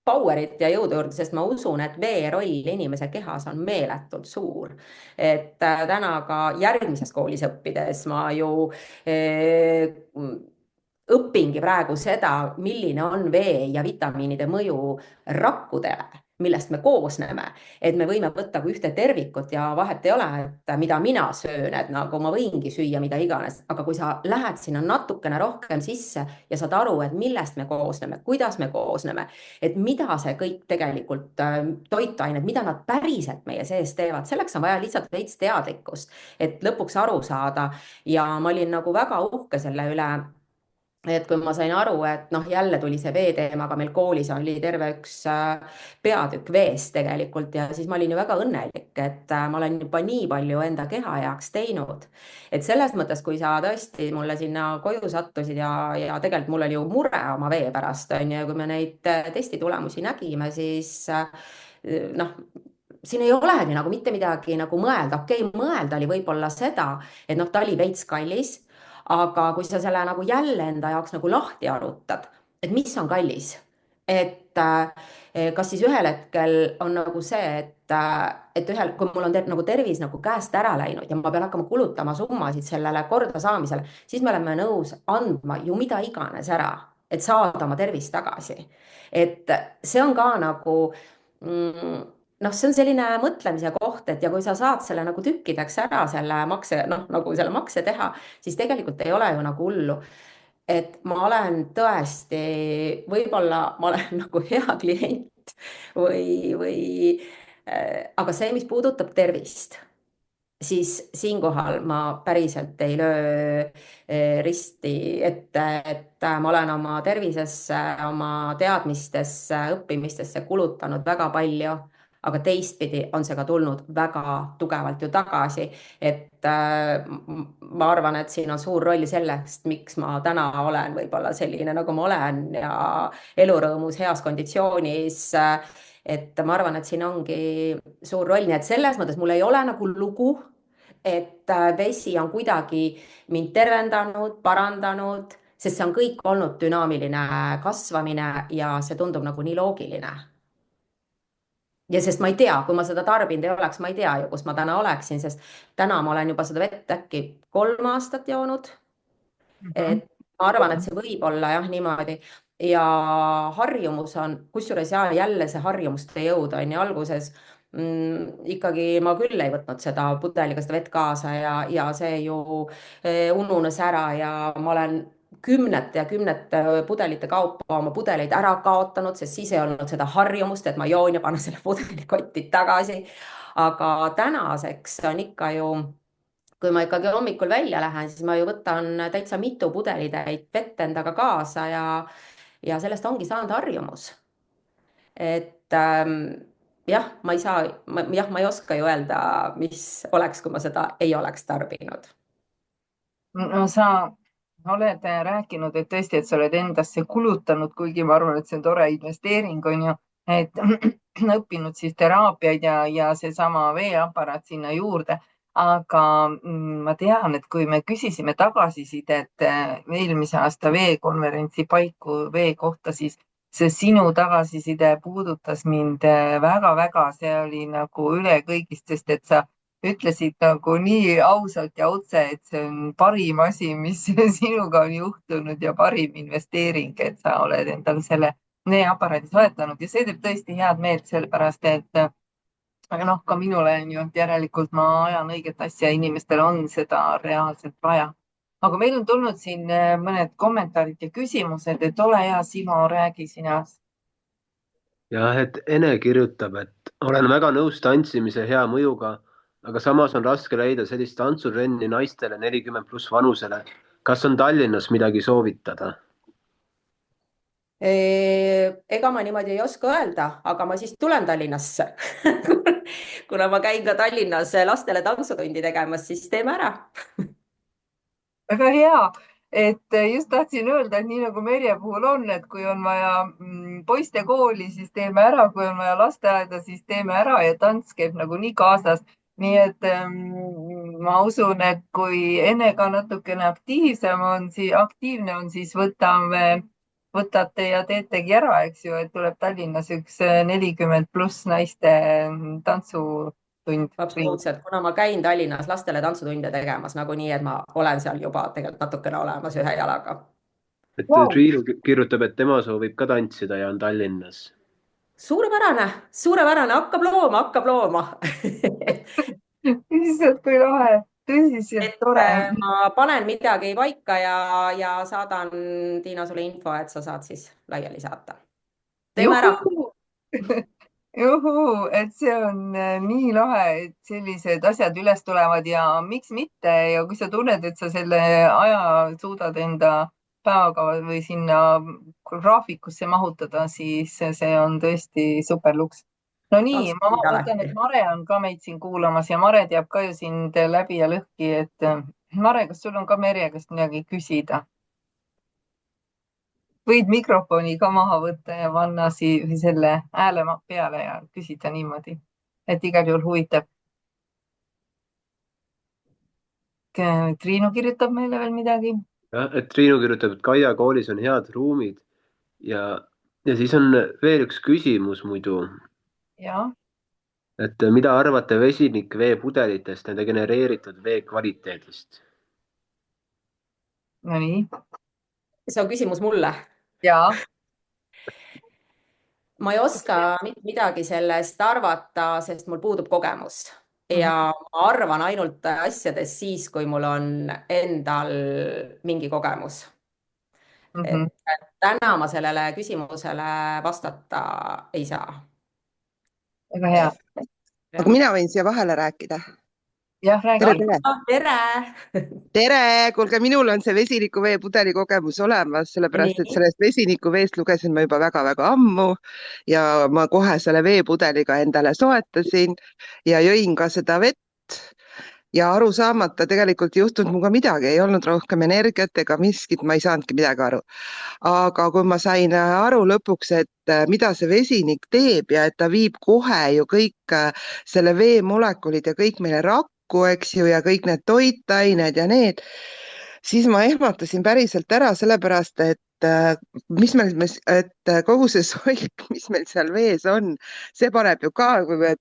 Speaker 2: power'it ja jõudu juurde, sest ma usun, et vee roll inimese kehas on meeletult suur. Et täna ka järgmises koolis õppides ma ju õpingi praegu seda, milline on vee ja vitamiinide mõju rakkudele, millest me koosneme, et me võime võtta kui ühte tervikut ja vahet ei ole, et mida mina söön, et nagu ma võingi süüa mida iganes, aga kui sa lähed sinna natukene rohkem sisse ja saad aru, et millest me koosneme, kuidas me koosneme, et mida see kõik tegelikult toitained, mida nad päriselt meie sees teevad, selleks on vaja lihtsalt veits teadlikkust, et lõpuks aru saada. Ja ma olin nagu väga uhke selle üle, et kui ma sain aru, et jälle tuli see vee teema, aga meil koolis oli terve üks peatükk veest tegelikult ja siis ma olin ju väga õnnelik, et ma olen juba nii palju enda keha heaks teinud. Et selles mõttes, kui sa tõesti mulle sinna koju sattusid ja tegelikult mul oli ju mure oma vee pärast, on ju, kui me neid testitulemusi nägime, siis siin ei olegi nagu mitte midagi nagu mõelda. Okei, mõelda oli võib-olla seda, et ta oli veits kallis, aga kui sa selle nagu jälle enda jaoks nagu lahti arutad, et mis on kallis, et kas siis ühel hetkel on nagu see, et kui mul on nagu tervis nagu käest ära läinud ja ma pean hakkama kulutama summasid sellele korda saamisele, siis me oleme nõus andma ju mida iganes ära, et saada oma tervist tagasi. Et see on ka nagu see on selline mõtlemise koht, et ja kui sa saad selle nagu tükkideks ära selle makse, nagu selle makse teha, siis tegelikult ei ole ju nagu hullu. Et ma olen tõesti, võib-olla ma olen nagu hea klient aga see, mis puudutab tervist, siis siinkohal ma päriselt ei löö risti ette, et ma olen oma tervisesse, oma teadmistesse, õppimistesse kulutanud väga palju, aga teistpidi on see ka tulnud väga tugevalt ju tagasi, et ma arvan, et siin on suur roll sellest, miks ma täna olen võib-olla selline, nagu ma olen ja elurõõmus, heas konditsioonis, et ma arvan, et siin ongi suur roll, nii et selles mõttes mul ei ole nagu lugu, et vesi on kuidagi mind tervendanud, parandanud, sest see on kõik olnud dünaamiline kasvamine ja see tundub nagu nii loogiline. Ja sest ma ei tea, kui ma seda tarbinud ei oleks, ma ei tea ju, kus ma täna oleksin, sest täna ma olen juba seda vett äkki 3 aastat joonud. Et ma arvan, et see võib olla jah niimoodi ja harjumus on, kusjuures jälle see harjumuste jõud on ja alguses ikkagi ma küll ei võtnud seda pudeliga seda vett kaasa ja see ju ununes ära ja ma olen kümnete ja kümnete pudelite kaupa oma pudeleid ära kaotanud, sest siis ei olnud seda harjumust, et ma joon ja panen selle pudelikotti tagasi. Aga tänaseks on ikka ju, kui ma ikkagi hommikul välja lähen, siis ma ju võtan täitsa mitu pudelitäit vett endaga kaasa ja sellest ongi saanud harjumus. Et jah, ma ei oska ju öelda, mis oleks, kui ma seda ei oleks tarbinud.
Speaker 1: No sa oled rääkinud, et tõesti, et sa oled endasse kulutanud, kuigi ma arvan, et see on tore investeering, on ju, et õppinud siis teraapiaid ja seesama veeaparaat sinna juurde. Aga ma tean, et kui me küsisime tagasisidet eelmise aasta veekonverentsi Paiku vee kohta, siis see sinu tagasiside puudutas mind väga-väga, see oli nagu üle kõigist, sest et sa ütlesid nagu nii ausalt ja otse, et see on parim asi, mis sinuga on juhtunud ja parim investeering, et sa oled endale selle näeaparaadi soetanud ja see teeb tõesti head meelt, sellepärast et aga noh, ka minule on ju, et järelikult ma ajan õiget asja, inimestel on seda reaalselt vaja. aga meil on tulnud siin mõned kommentaarid ja küsimused, et ole hea, Simo, räägi sina.
Speaker 3: jah, et Ene kirjutab, et olen väga nõus tantsimise hea mõjuga, aga samas on raske leida sellist tantsutrenni naistele 40+ vanusele. kas on Tallinnas midagi soovitada?
Speaker 2: Ega ma niimoodi ei oska öelda, aga ma siis tulen Tallinnasse kuna ma käin ka Tallinnas lastele tantsutundi tegemas, siis teeme ära.
Speaker 1: väga hea, et just tahtsin öelda, et nii nagu Merje puhul on, et kui on vaja poiste kooli, siis teeme ära, kui on vaja lasteaeda, siis teeme ära ja tants käib nagunii kaasas. nii et ma usun, et kui Ene ka natukene aktiivne on, siis võtate ja teetegi ära, eks ju, et tuleb Tallinnas üks 40+ naiste tantsutund.
Speaker 2: Absoluutselt, kuna ma käin Tallinnas lastele tantsutunde tegemas nagunii, et ma olen seal juba tegelikult natukene olemas ühe jalaga.
Speaker 3: et
Speaker 1: Wow.
Speaker 3: Triinu kirjutab, et tema soovib ka tantsida ja on Tallinnas.
Speaker 2: Suurepärane, suurepärane, hakkab looma
Speaker 1: tõsiselt kui lahe, tõsiselt tore.
Speaker 2: ma panen midagi paika ja saadan, Tiina, sulle info, et sa saad siis laiali saata. Teeme ära.
Speaker 1: juhuu, et see on nii lahe, et sellised asjad üles tulevad ja miks mitte ja kui sa tunned, et sa selle aja suudad enda päevakava või sinna graafikusse mahutada, siis see on tõesti super luks. no nii, ma vaatan, et Mare on ka meid siin kuulamas ja Mare teab ka ju sind läbi ja lõhki, et Mare, kas sul on ka Merje käest midagi küsida? võid mikrofoni ka maha võtta ja panna selle hääle peale ja küsida niimoodi, et igal juhul huvitab. Triinu kirjutab meile veel midagi.
Speaker 3: jah, et Triinu kirjutab, et Kaia koolis on head ruumid ja siis on veel üks küsimus muidu.
Speaker 1: jah,
Speaker 3: et mida arvate vesinikveepudelitest, nende genereeritud vee kvaliteedist?
Speaker 1: no nii.
Speaker 2: see on küsimus mulle.
Speaker 1: ja.
Speaker 2: ma ei oska mitte midagi sellest arvata, sest mul puudub kogemus ja ma arvan ainult asjadest siis, kui mul on endal mingi kogemus. Et täna ma sellele küsimusele vastata ei saa.
Speaker 1: väga hea.
Speaker 5: aga mina võin siia vahele rääkida.
Speaker 1: jah, räägi.
Speaker 2: tere!
Speaker 5: tere, kuulge, minul on see vesinikuveepudeli kogemus olemas, sellepärast et sellest vesinikuveest lugesin ma juba väga-väga ammu ja ma kohe selle veepudeliga endale soetasin ja jõin ka seda vett ja aru saamata tegelikult ei juhtunud minuga midagi, ei olnud rohkem energiat ega miskit, ma ei saanudki midagi aru. aga kui ma sain aru lõpuks, et mida see vesinik teeb ja et ta viib kohe ju kõik selle veemolekulid ja kõik meile rakku, eks ju, ja kõik need toitained ja need, siis ma ehmatasin päriselt ära, sellepärast et et kogu see solk, mis meil seal vees on, see paneb ju ka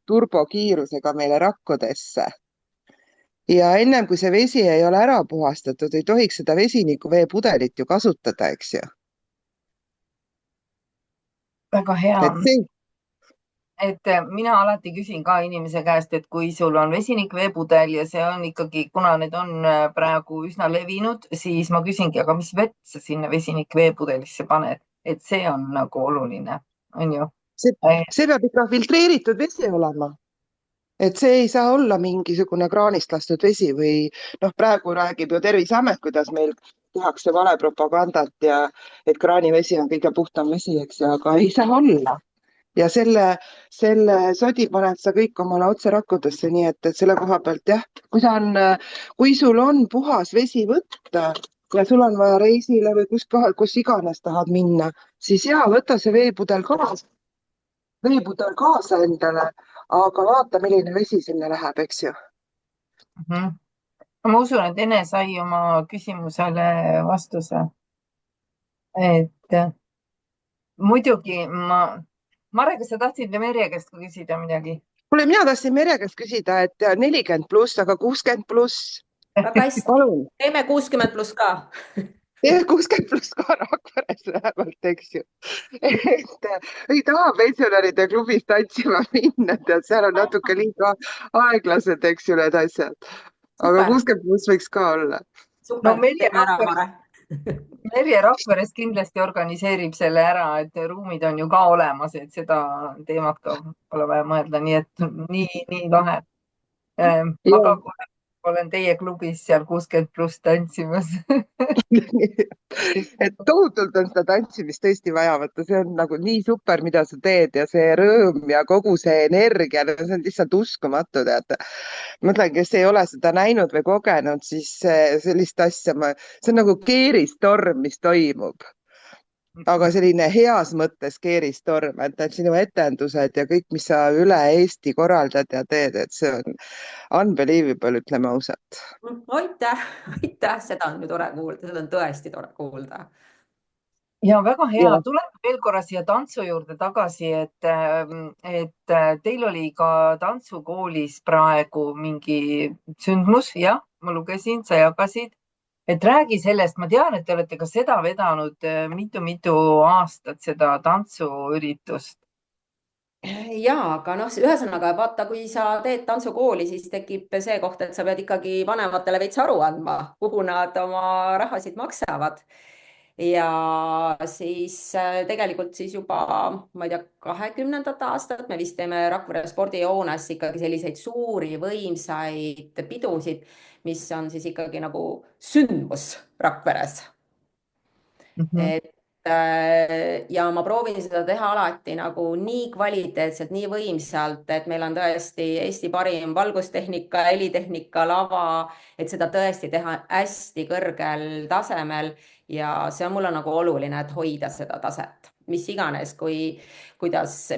Speaker 5: turbokiirusega meile rakkudesse. ja ennem kui see vesi ei ole ära puhastatud, ei tohiks seda vesinikuveepudelit ju kasutada, eks ju.
Speaker 1: väga hea.
Speaker 5: Et
Speaker 1: et mina alati küsin ka inimese käest, et kui sul on vesinikveepudel ja see on ikkagi, kuna need on praegu üsna levinud, siis ma küsingi, aga mis vett sa sinna vesinikveepudelisse paned, et see on nagu oluline, on ju?
Speaker 5: see peab ikka filtreeritud vesi olema. et see ei saa olla mingisugune kraanist lastud vesi või noh, praegu räägib ju Terviseamet, kuidas meil tehakse valepropagandat ja et kraanivesi on kõige puhtam vesi, eks ju, aga ei saa olla. ja selle sodi paned sa kõik omale otse rakkudesse, nii et selle koha pealt jah, kui sul on puhas vesi võtta ja sul on vaja reisile või kus iganes tahad minna, siis ja võta see veepudel kaasa endale, aga vaata, milline vesi sinna läheb, eks ju.
Speaker 1: ma usun, et Ene sai oma küsimusele vastuse. et muidugi Mare, kas sa tahtsid Merje käest küsida midagi?
Speaker 5: kuule, mina tahtsin Mere käest küsida, et 40+, aga 60+,
Speaker 2: väga hästi.
Speaker 5: palun.
Speaker 2: Teeme 60+ ka.
Speaker 5: 60+ ka Rakveres vähemalt, eks ju. Et ei taha pensionäride klubis tantsima minna, tead, seal on natuke liiga aeglased, eks ju, need asjad. Aga
Speaker 2: Super,
Speaker 5: 60+ võiks ka olla.
Speaker 1: No
Speaker 2: super, teeme ära, Mare.
Speaker 1: Merje Rakveres kindlasti organiseerib selle ära, et ruumid on ju ka olemas, et seda teemat ka pole vaja mõelda, nii et nii lahe. Ma ka olen teie klubis seal 60+ tantsimas.
Speaker 5: et tohutult on seda tantsimist tõesti vaja, vaata, see on nagu nii super, mida sa teed ja see rõõm ja kogu see energia, no see on lihtsalt uskumatu, tead. Mõtlen, kes ei ole seda näinud või kogenud, siis sellist asja see on nagu keeristorm, mis toimub. Aga selline heas mõttes keeristorm, et need sinu etendused ja kõik, mis sa üle Eesti korraldad ja teed, et see on unbelievable, ütleme ausalt.
Speaker 2: Aitäh, aitäh, seda on ju tore kuulda, seda on tõesti tore kuulda.
Speaker 1: Ja väga hea, tuleme veel korra siia tantsu juurde tagasi, et teil oli ka tantsukoolis praegu mingi sündmus, jah, ma lugesin, sa jagasid, et räägi sellest, ma tean, et te olete ka seda vedanud mitu-mitu aastat, seda tantsuüritust.
Speaker 2: Ja, aga noh, ühesõnaga vaata, kui sa teed tantsukooli, siis tekib see koht, et sa pead ikkagi vanematele veits aru andma, kuhu nad oma rahasid maksavad. Ja siis tegelikult siis juba, ma ei tea, 20. aastat me vist teeme Rakvere spordijoones ikkagi selliseid suuri võimsaid pidusid, mis on siis ikkagi nagu sündmus Rakveres. Et ja ma proovin seda teha alati nagu nii kvaliteetselt, nii võimsalt, et meil on tõesti Eesti parim valgustehnika, helitehnika, lava, et seda tõesti teha hästi kõrgel tasemel ja see on mulle nagu oluline, et hoida seda taset, mis iganes,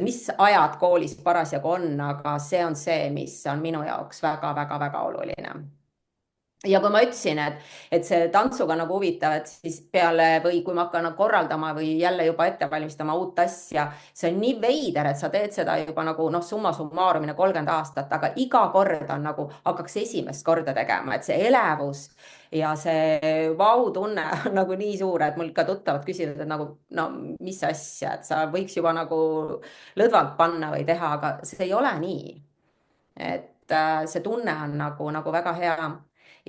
Speaker 2: mis ajad koolis parasjagu on, aga see on see, mis on minu jaoks väga-väga-väga oluline. Ja kui ma ütlesin, et see tantsuga nagu huvitav, et siis peale või kui ma hakkan korraldama või jälle juba ette valmistama uut asja, see on nii veider, et sa teed seda juba nagu summa summarumina 30 aastat, aga iga kord on nagu hakkaks esimest korda tegema, et see elevus ja see vau-tunne on nagu nii suur, et mul ka tuttavad küsivad, et nagu, no mis asja, et sa võiks juba nagu lõdvalt panna või teha, aga see ei ole nii. Et see tunne on nagu väga hea.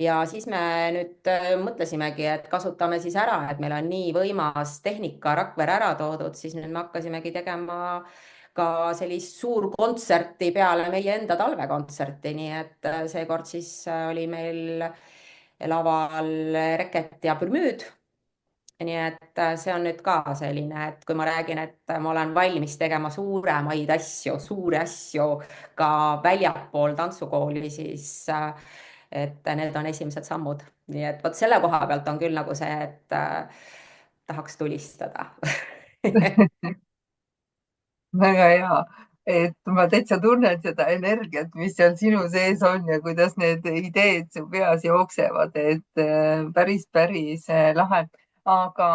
Speaker 2: Ja siis me nüüd mõtlesimegi, et kasutame siis ära, et meil on nii võimas tehnika Rakvere ära toodud, siis nüüd me hakkasimegi tegema ka sellist suur kontserti peale meie enda talvekontserti, nii et seekord siis oli meil laval Reket ja Pürmüüd. Nii et see on nüüd ka selline, et kui ma räägin, et ma olen valmis tegema suuremaid asju, suuri asju ka väljapool tantsukooli, siis et need on esimesed sammud. Nii et vot selle koha pealt on küll nagu see, et tahaks tulistada.
Speaker 1: Väga hea, et ma täitsa tunnen seda energiat, mis seal sinu sees on ja kuidas need ideed su peas jooksevad, et päris lahe. Aga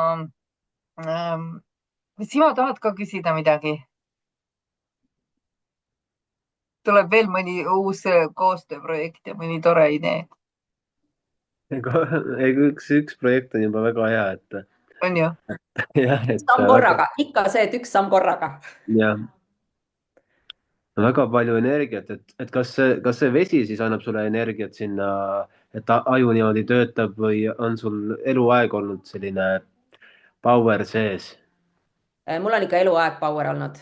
Speaker 1: sina tahad ka küsida midagi? Tuleb veel mõni uus koostööprojekt ja mõni tore idee?
Speaker 3: Üks projekt on juba väga hea, et
Speaker 1: On ju?
Speaker 3: jah, et
Speaker 2: samm korraga, ikka see, et üks samm korraga.
Speaker 3: jah, väga palju energiat, et kas see vesi siis annab sulle energiat sinna, et aju niimoodi töötab või on sul eluaeg olnud selline power sees?
Speaker 2: Mul on ikka eluaeg power olnud.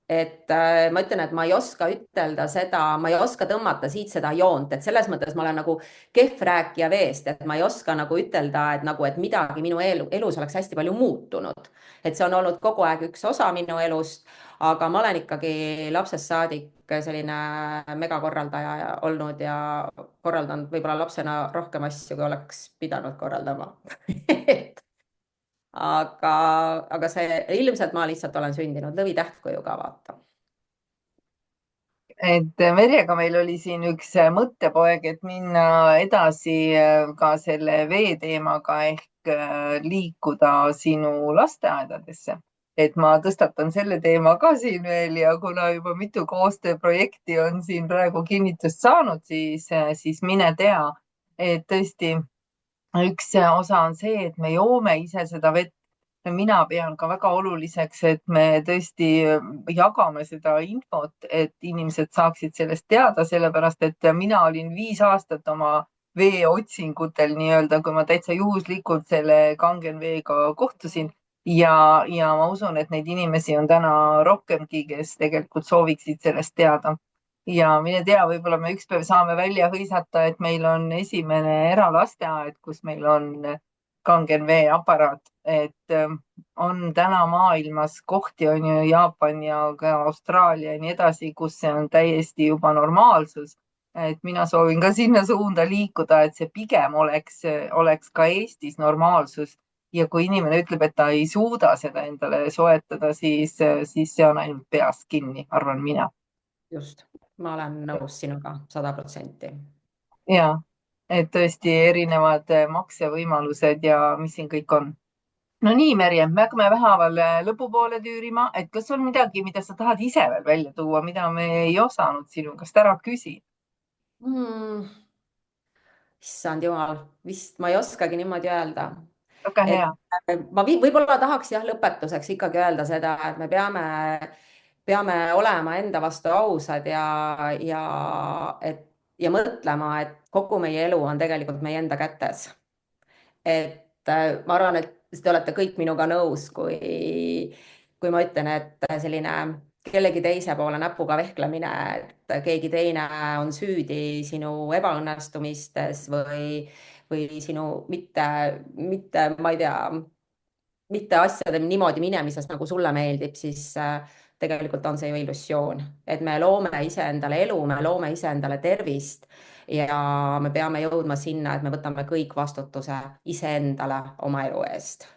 Speaker 2: Et ma ütlen, et ma ei oska ütelda seda, ma ei oska tõmmata siit seda joont, et selles mõttes ma olen nagu kehv rääkija veest, et ma ei oska nagu ütelda, et midagi minu elus oleks hästi palju muutunud. Et see on olnud kogu aeg üks osa minu elust, aga ma olen ikkagi lapsest saadik selline megakorraldaja olnud ja korraldanud võib-olla lapsena rohkem asju, kui oleks pidanud korraldama. aga see ilmselt ma lihtsalt olen sündinud lõvitähtkujuga, vaata.
Speaker 1: Et Merjega meil oli siin üks mõttepoeg, et minna edasi ka selle vee teemaga ehk liikuda sinu lasteaedadesse. et ma tõstatan selle teema ka siin veel ja kuna juba mitu koostööprojekti on siin praegu kinnitust saanud, siis mine tea, et tõesti üks osa on see, et me joome ise seda vett. Mina pean ka väga oluliseks, et me tõesti jagame seda infot, et inimesed saaksid sellest teada, sellepärast et mina olin 5 aastat oma veeotsingutel nii-öelda, kui ma täitsa juhuslikult selle kangen veega kohtusin ja ma usun, et neid inimesi on täna rohkemgi, kes tegelikult sooviksid sellest teada. Ja mine tea, võib-olla me ükspäev saame välja hõisata, et meil on esimene eralasteaed, kus meil on kangen veeaparaat, et on täna maailmas kohti, on ju Jaapan ja ka Austraalia ja nii edasi, kus see on täiesti juba normaalsus. Et mina soovin ka sinna suunda liikuda, et see pigem oleks ka Eestis normaalsus. Ja kui inimene ütleb, et ta ei suuda seda endale soetada, siis see on ainult peast kinni, arvan mina.
Speaker 2: Just, ma olen nõus sinuga 100%.
Speaker 1: Ja, et tõesti erinevad maksevõimalused ja mis siin kõik on. No nii, Merje, me hakkame vähehaaval lõpupoole tüürima, et kas on midagi, mida sa tahad ise veel välja tuua, mida me ei osanud sinu käest ära küsida?
Speaker 2: Issand jumal, vist ma ei oskagi niimoodi öelda.
Speaker 1: Väga
Speaker 2: Et
Speaker 1: hea.
Speaker 2: ma võib-olla tahaks jah lõpetuseks ikkagi öelda seda, et me peame olema enda vastu ausad ja mõtlema, et kogu meie elu on tegelikult meie enda kätes. Et ma arvan, et te olete kõik minuga nõus, kui ma ütlen, et selline kellegi teise poole näpuga vehklemine, et keegi teine on süüdi sinu ebaõnnestumistes või sinu mitte, ma ei tea, mitte asjade niimoodi minemises, nagu sulle meeldib, siis tegelikult on see ju illusioon, et me loome iseendale elu, me loome iseendale tervist ja me peame jõudma sinna, et me võtame kõik vastutuse iseendale oma elu eest.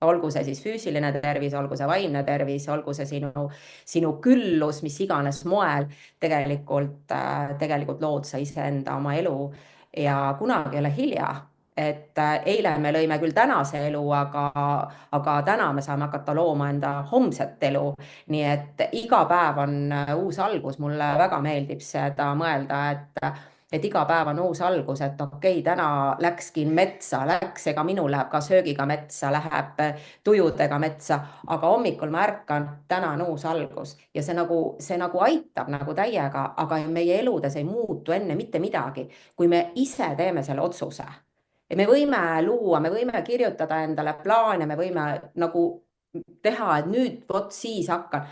Speaker 2: Olgu see siis füüsiline tervis, olgu see vaimne tervis, olgu see sinu küllus, mis iganes moel, tegelikult lood sa iseenda oma elu ja kunagi ei ole hilja. Et eile me lõime küll tänase elu, aga täna me saame hakata looma enda homset elu. Nii et iga päev on uus algus, mulle väga meeldib seda mõelda, et iga päev on uus algus, et okei, täna läkski metsa, ega minul läheb ka söögiga metsa, läheb tujudega metsa, aga hommikul ma ärkan, täna on uus algus ja see nagu aitab nagu täiega, aga meie eludes ei muutu enne mitte midagi, kui me ise teeme selle otsuse. Ja me võime luua, me võime kirjutada endale plaane, me võime nagu teha, et nüüd vot siis hakkan.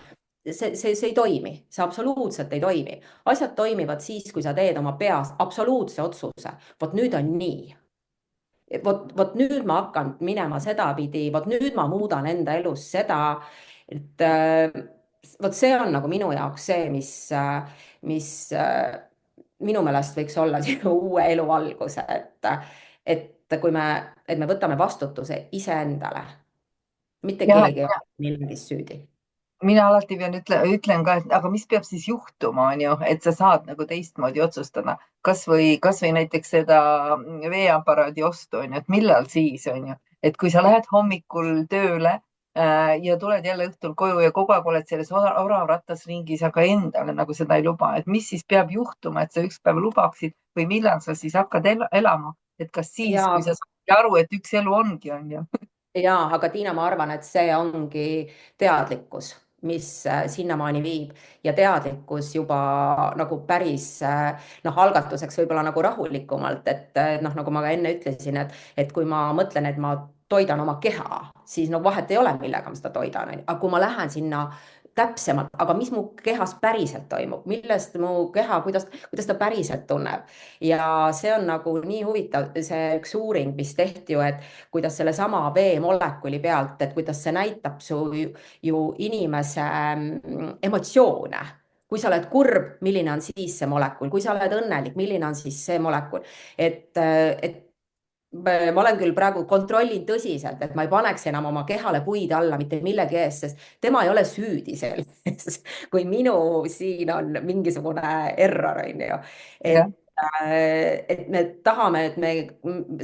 Speaker 2: See ei toimi, see absoluutselt ei toimi. Asjad toimivad siis, kui sa teed oma peas absoluutse otsuse. Vot nüüd on nii. Vot nüüd ma hakkan minema sedapidi, vot nüüd ma muudan enda elus seda, et vot see on nagu minu jaoks see, mis minu meelest võiks olla uue elu algus, et me võtame vastutuse iseendale, mitte keegi ei ole milleski süüdi.
Speaker 1: Mina alati ütlen ka, et aga mis peab siis juhtuma, on ju, et sa saad nagu teistmoodi otsustada, kas või näiteks seda veeaparaadi ostu, on ju, et millal siis, on ju, et kui sa lähed hommikul tööle ja tuled jälle õhtul koju ja kogu aeg oled selles oravrattas ringis, aga endale nagu seda ei luba, et mis siis peab juhtuma, et sa ükspäev lubaksid või millal sa siis hakkad elama, et kas siis, kui sa saad aru, et üks elu ongi, on ju.
Speaker 2: Jaa, aga Tiina, ma arvan, et see ongi teadlikkus, mis sinnamaani viib ja teadlikkus juba nagu päris algatuseks võib-olla nagu rahulikumalt, et nagu ma ka enne ütlesin, et kui ma mõtlen, et ma toidan oma keha, siis no vahet ei ole, millega ma seda toidan, aga kui ma lähen sinna täpsemalt, aga mis mu kehas päriselt toimub, millest mu keha, kuidas ta päriselt tunneb. Ja see on nagu nii huvitav, see üks uuring, mis tehti ju, et kuidas selle sama veemolekuli pealt, et kuidas see näitab ju inimese emotsioone. Kui sa oled kurb, milline on siis see molekul, kui sa oled õnnelik, milline on siis see molekul, et ma olen küll praegu kontrollin tõsiselt, et ma ei paneks enam oma kehale puid alla mitte millegi eest, sest tema ei ole süüdi selles, kui minu siin on mingisugune error, on ju. Et me tahame, et me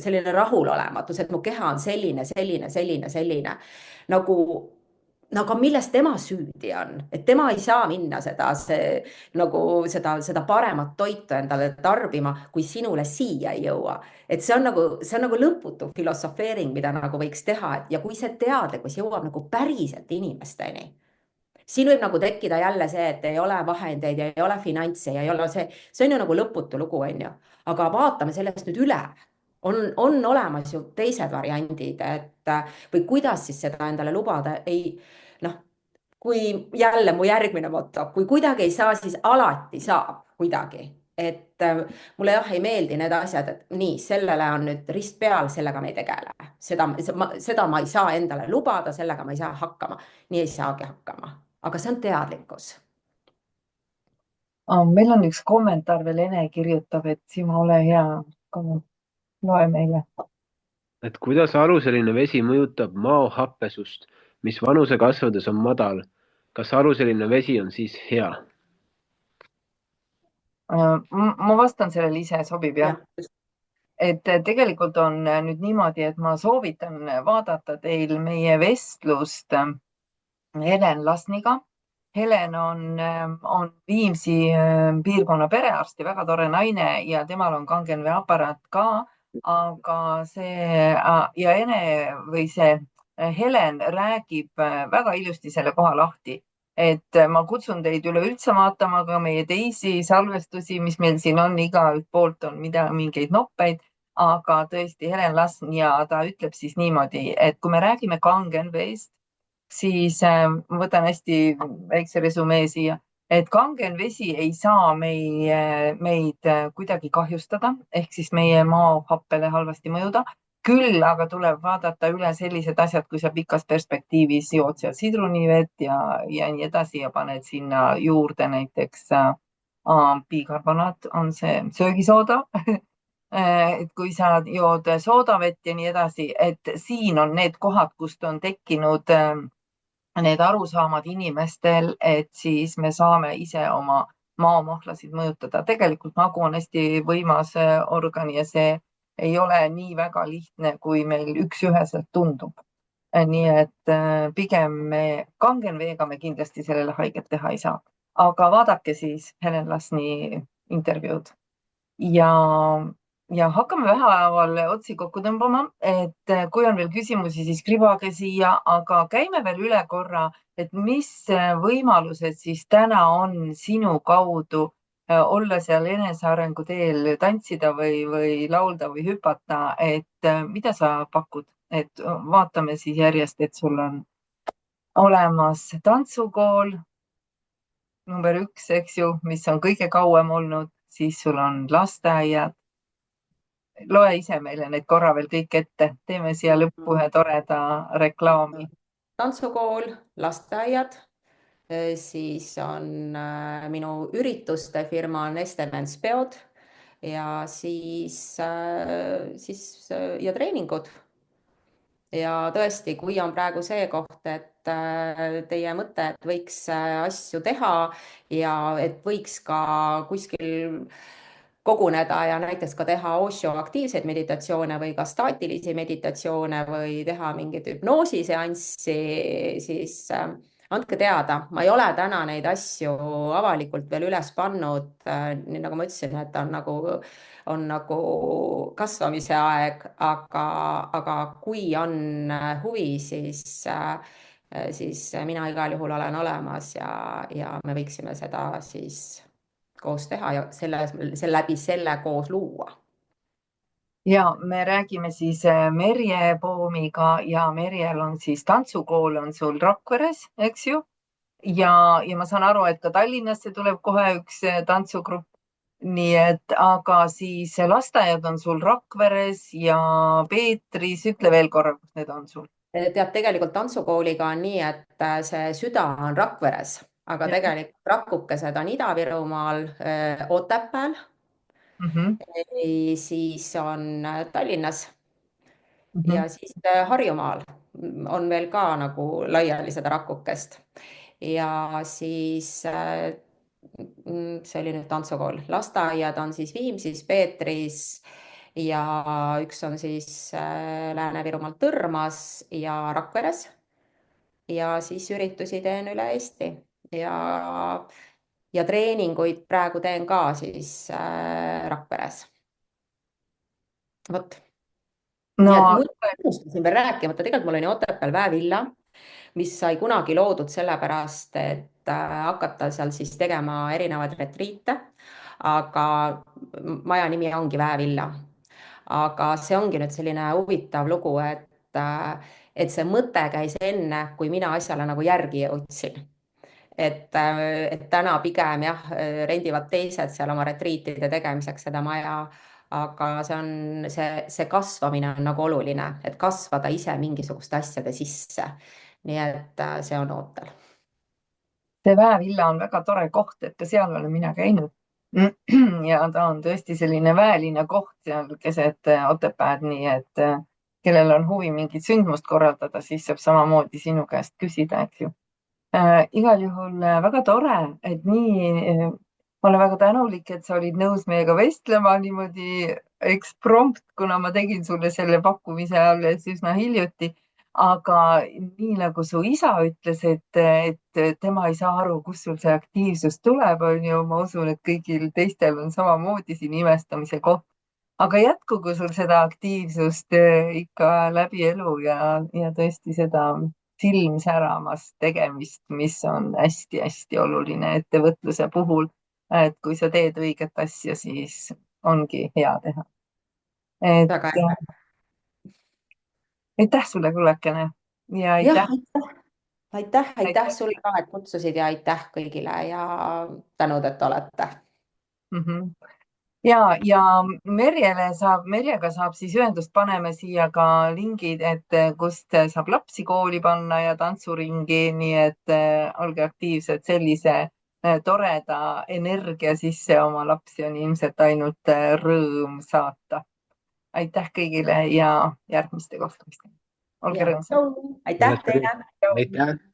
Speaker 2: selline rahulolematus, et mu keha on selline nagu no aga milles tema süüdi on, et tema ei saa minna seda paremat toitu endale tarbima, kui sinule siia ei jõua. Et see on nagu lõputu filosofeering, mida nagu võiks teha, ja kui see teadlikkus jõuab nagu päriselt inimesteni, siin võib nagu tekkida jälle see, et ei ole vahendeid ja ei ole finantse ja ei ole see on ju nagu lõputu lugu, on ju. Aga vaatame sellest nüüd üle. On olemas ju teised variandid, või kuidas siis seda endale lubada, noh, kui jälle mu järgmine moto, kui kuidagi ei saa, siis alati saab kuidagi. Et mulle jah ei meeldi need asjad, et nii, sellele on nüüd rist peal, sellega me ei tegele. Seda ma ei saa endale lubada, sellega ma ei saa hakkama. Nii ei saagi hakkama. Aga see on teadlikkus.
Speaker 1: Meil on üks kommentaar veel, Ene kirjutab, et Simo, ole hea, loe meile.
Speaker 3: Et kuidas aluseline vesi mõjutab mao happesust, mis vanuse kasvades on madal? Kas aluseline vesi on siis hea?
Speaker 1: Ma vastan sellele ise, sobib jah? Et tegelikult on nüüd niimoodi, et ma soovitan vaadata teil meie vestlust Helen Lasniga. Helen on Viimsi piirkonna perearst ja väga tore naine ja temal on kangenveeaparaat ka, aga ja Ene või see Helen räägib väga ilusti selle koha lahti, et ma kutsun teid üleüldse vaatama ka meie teisi salvestusi, mis meil siin on, igalt poolt on mingeid noppeid, aga tõesti Helen Lasn ja ta ütleb siis niimoodi, et kui me räägime kangenveest, siis ma võtan hästi väikse resümee siia, et kangen vesi ei saa meid kuidagi kahjustada, ehk siis meie maohappele halvasti mõjuda. Küll aga tuleb vaadata üle sellised asjad, kui sa pikas perspektiivis jood seal sidrunivett ja nii edasi ja paned sinna juurde näiteks bikarbonaat, on see söögisooda et kui sa jood soodavett ja nii edasi, et siin on need kohad, kust on tekkinud need arusaamad inimestel, et siis me saame ise oma maomahlasid mõjutada. Tegelikult magu on hästi võimas organ ja see ei ole nii väga lihtne, kui meil üks-üheselt tundub. Nii et pigem kangenveega me kindlasti sellele haiget teha ei saa. Aga vaadake siis Helen Lasni intervjuud ja hakkame vähehaaval otsi kokku tõmbama, et kui on veel küsimusi, siis kribage siia, aga käime veel üle korra, et mis võimalused siis täna on sinu kaudu olla seal enesearengu teel, tantsida või laulda või hüpata, et mida sa pakud, et vaatame siis järjest, et sul on olemas tantsukool number 1, eks ju, mis on kõige kauem olnud, siis sul on lasteaiad. Loe ise meile neid korra veel kõik ette, teeme siia lõppu ühe toreda reklaami.
Speaker 2: Tantsukool, lasteaiad, siis on minu ürituste firma Nestemens peod ja siis ja treeningud. Ja tõesti, kui on praegu see koht, et teie mõte, et võiks asju teha ja et võiks ka kuskil koguneda ja näiteks ka teha Osho aktiivseid meditatsioone või ka staatilisi meditatsioone või teha mingit hüpnoosiseanssi, siis andke teada. Ma ei ole täna neid asju avalikult veel üles pannud. Nii nagu ma ütlesin, et on nagu kasvamise aeg, aga kui on huvi, siis mina igal juhul olen olemas ja me võiksime seda siis koos teha ja läbi selle koos luua.
Speaker 1: Ja me räägime siis Merje Poomiga ja Merjel on siis tantsukool on sul Rakveres, eks ju? Ja ma saan aru, et ka Tallinnasse tuleb kohe üks tantsugrupp. Nii et, aga siis lasteaiad on sul Rakveres ja Peetris, ütle veel korra, kus need on sul?
Speaker 2: Tead, tegelikult tantsukooliga on nii, et see süda on Rakveres, aga tegelikult rakukesed on Ida-Virumaal, Otepääl, siis on Tallinnas ja siis Harjumaal on veel ka nagu laiali seda rakukest. Ja siis see oli nüüd tantsukool. Lasteaiad on siis Viimsis, Peetris ja üks on siis Lääne-Virumaal Tõrmas ja Rakveres. ja siis üritusi teen üle Eesti ja treeninguid praegu teen ka siis Rakveres. Vot. Nii et
Speaker 1: no
Speaker 2: unustasin veel rääkimata, tegelikult mul on ju Otepääl väevilla, mis sai kunagi loodud sellepärast, et hakata seal siis tegema erinevaid retriite, aga maja nimi ongi Väevilla. Aga see ongi nüüd selline huvitav lugu, et see mõte käis enne, kui mina asjale nagu järgi jõudsin. Et täna pigem jah, rendivad teised seal oma retriitide tegemiseks seda maja, aga see kasvamine on nagu oluline, et kasvada ise mingisuguste asjade sisse. Nii et see on ootel.
Speaker 1: see väevilla on väga tore koht, et ka seal olen mina käinud. ja ta on tõesti selline väeline koht seal keset Otepääd, nii et kellel on huvi mingit sündmust korraldada, siis saab samamoodi sinu käest küsida, eks ju. Igal juhul väga tore, et ma olen väga tänulik, et sa olid nõus meiega vestlema niimoodi eksprompt, kuna ma tegin sulle selle pakkumise alles üsna hiljuti. Aga nii nagu su isa ütles, et tema ei saa aru, kust sul see aktiivsus tuleb, on ju, ma usun, et kõigil teistel on samamoodi siin imestamise koht. Aga jätkugu sul seda aktiivsust ikka läbi elu ja tõesti seda silmsäramas tegemist, mis on hästi-hästi oluline ettevõtluse puhul. Et kui sa teed õiget asja, siis ongi hea teha.
Speaker 2: Väga
Speaker 1: Et
Speaker 2: hea.
Speaker 1: aitäh sulle, kullakene ja
Speaker 2: Jah,
Speaker 1: aitäh,
Speaker 2: aitäh
Speaker 1: aitäh.
Speaker 2: sulle ka, et kutsusid ja aitäh kõigile ja tänud, et olete.
Speaker 1: Ja Merjega saab siis ühendust, paneme siia ka lingid, et kust saab lapsi kooli panna ja tantsuringi, nii et olge aktiivsed, sellise toreda energia sisse oma lapsi on ilmselt ainult rõõm saata. Aitäh kõigile ja järgmiste kohtumisteni. Olge rõõmsad.
Speaker 2: Aitäh teile.
Speaker 3: aitäh.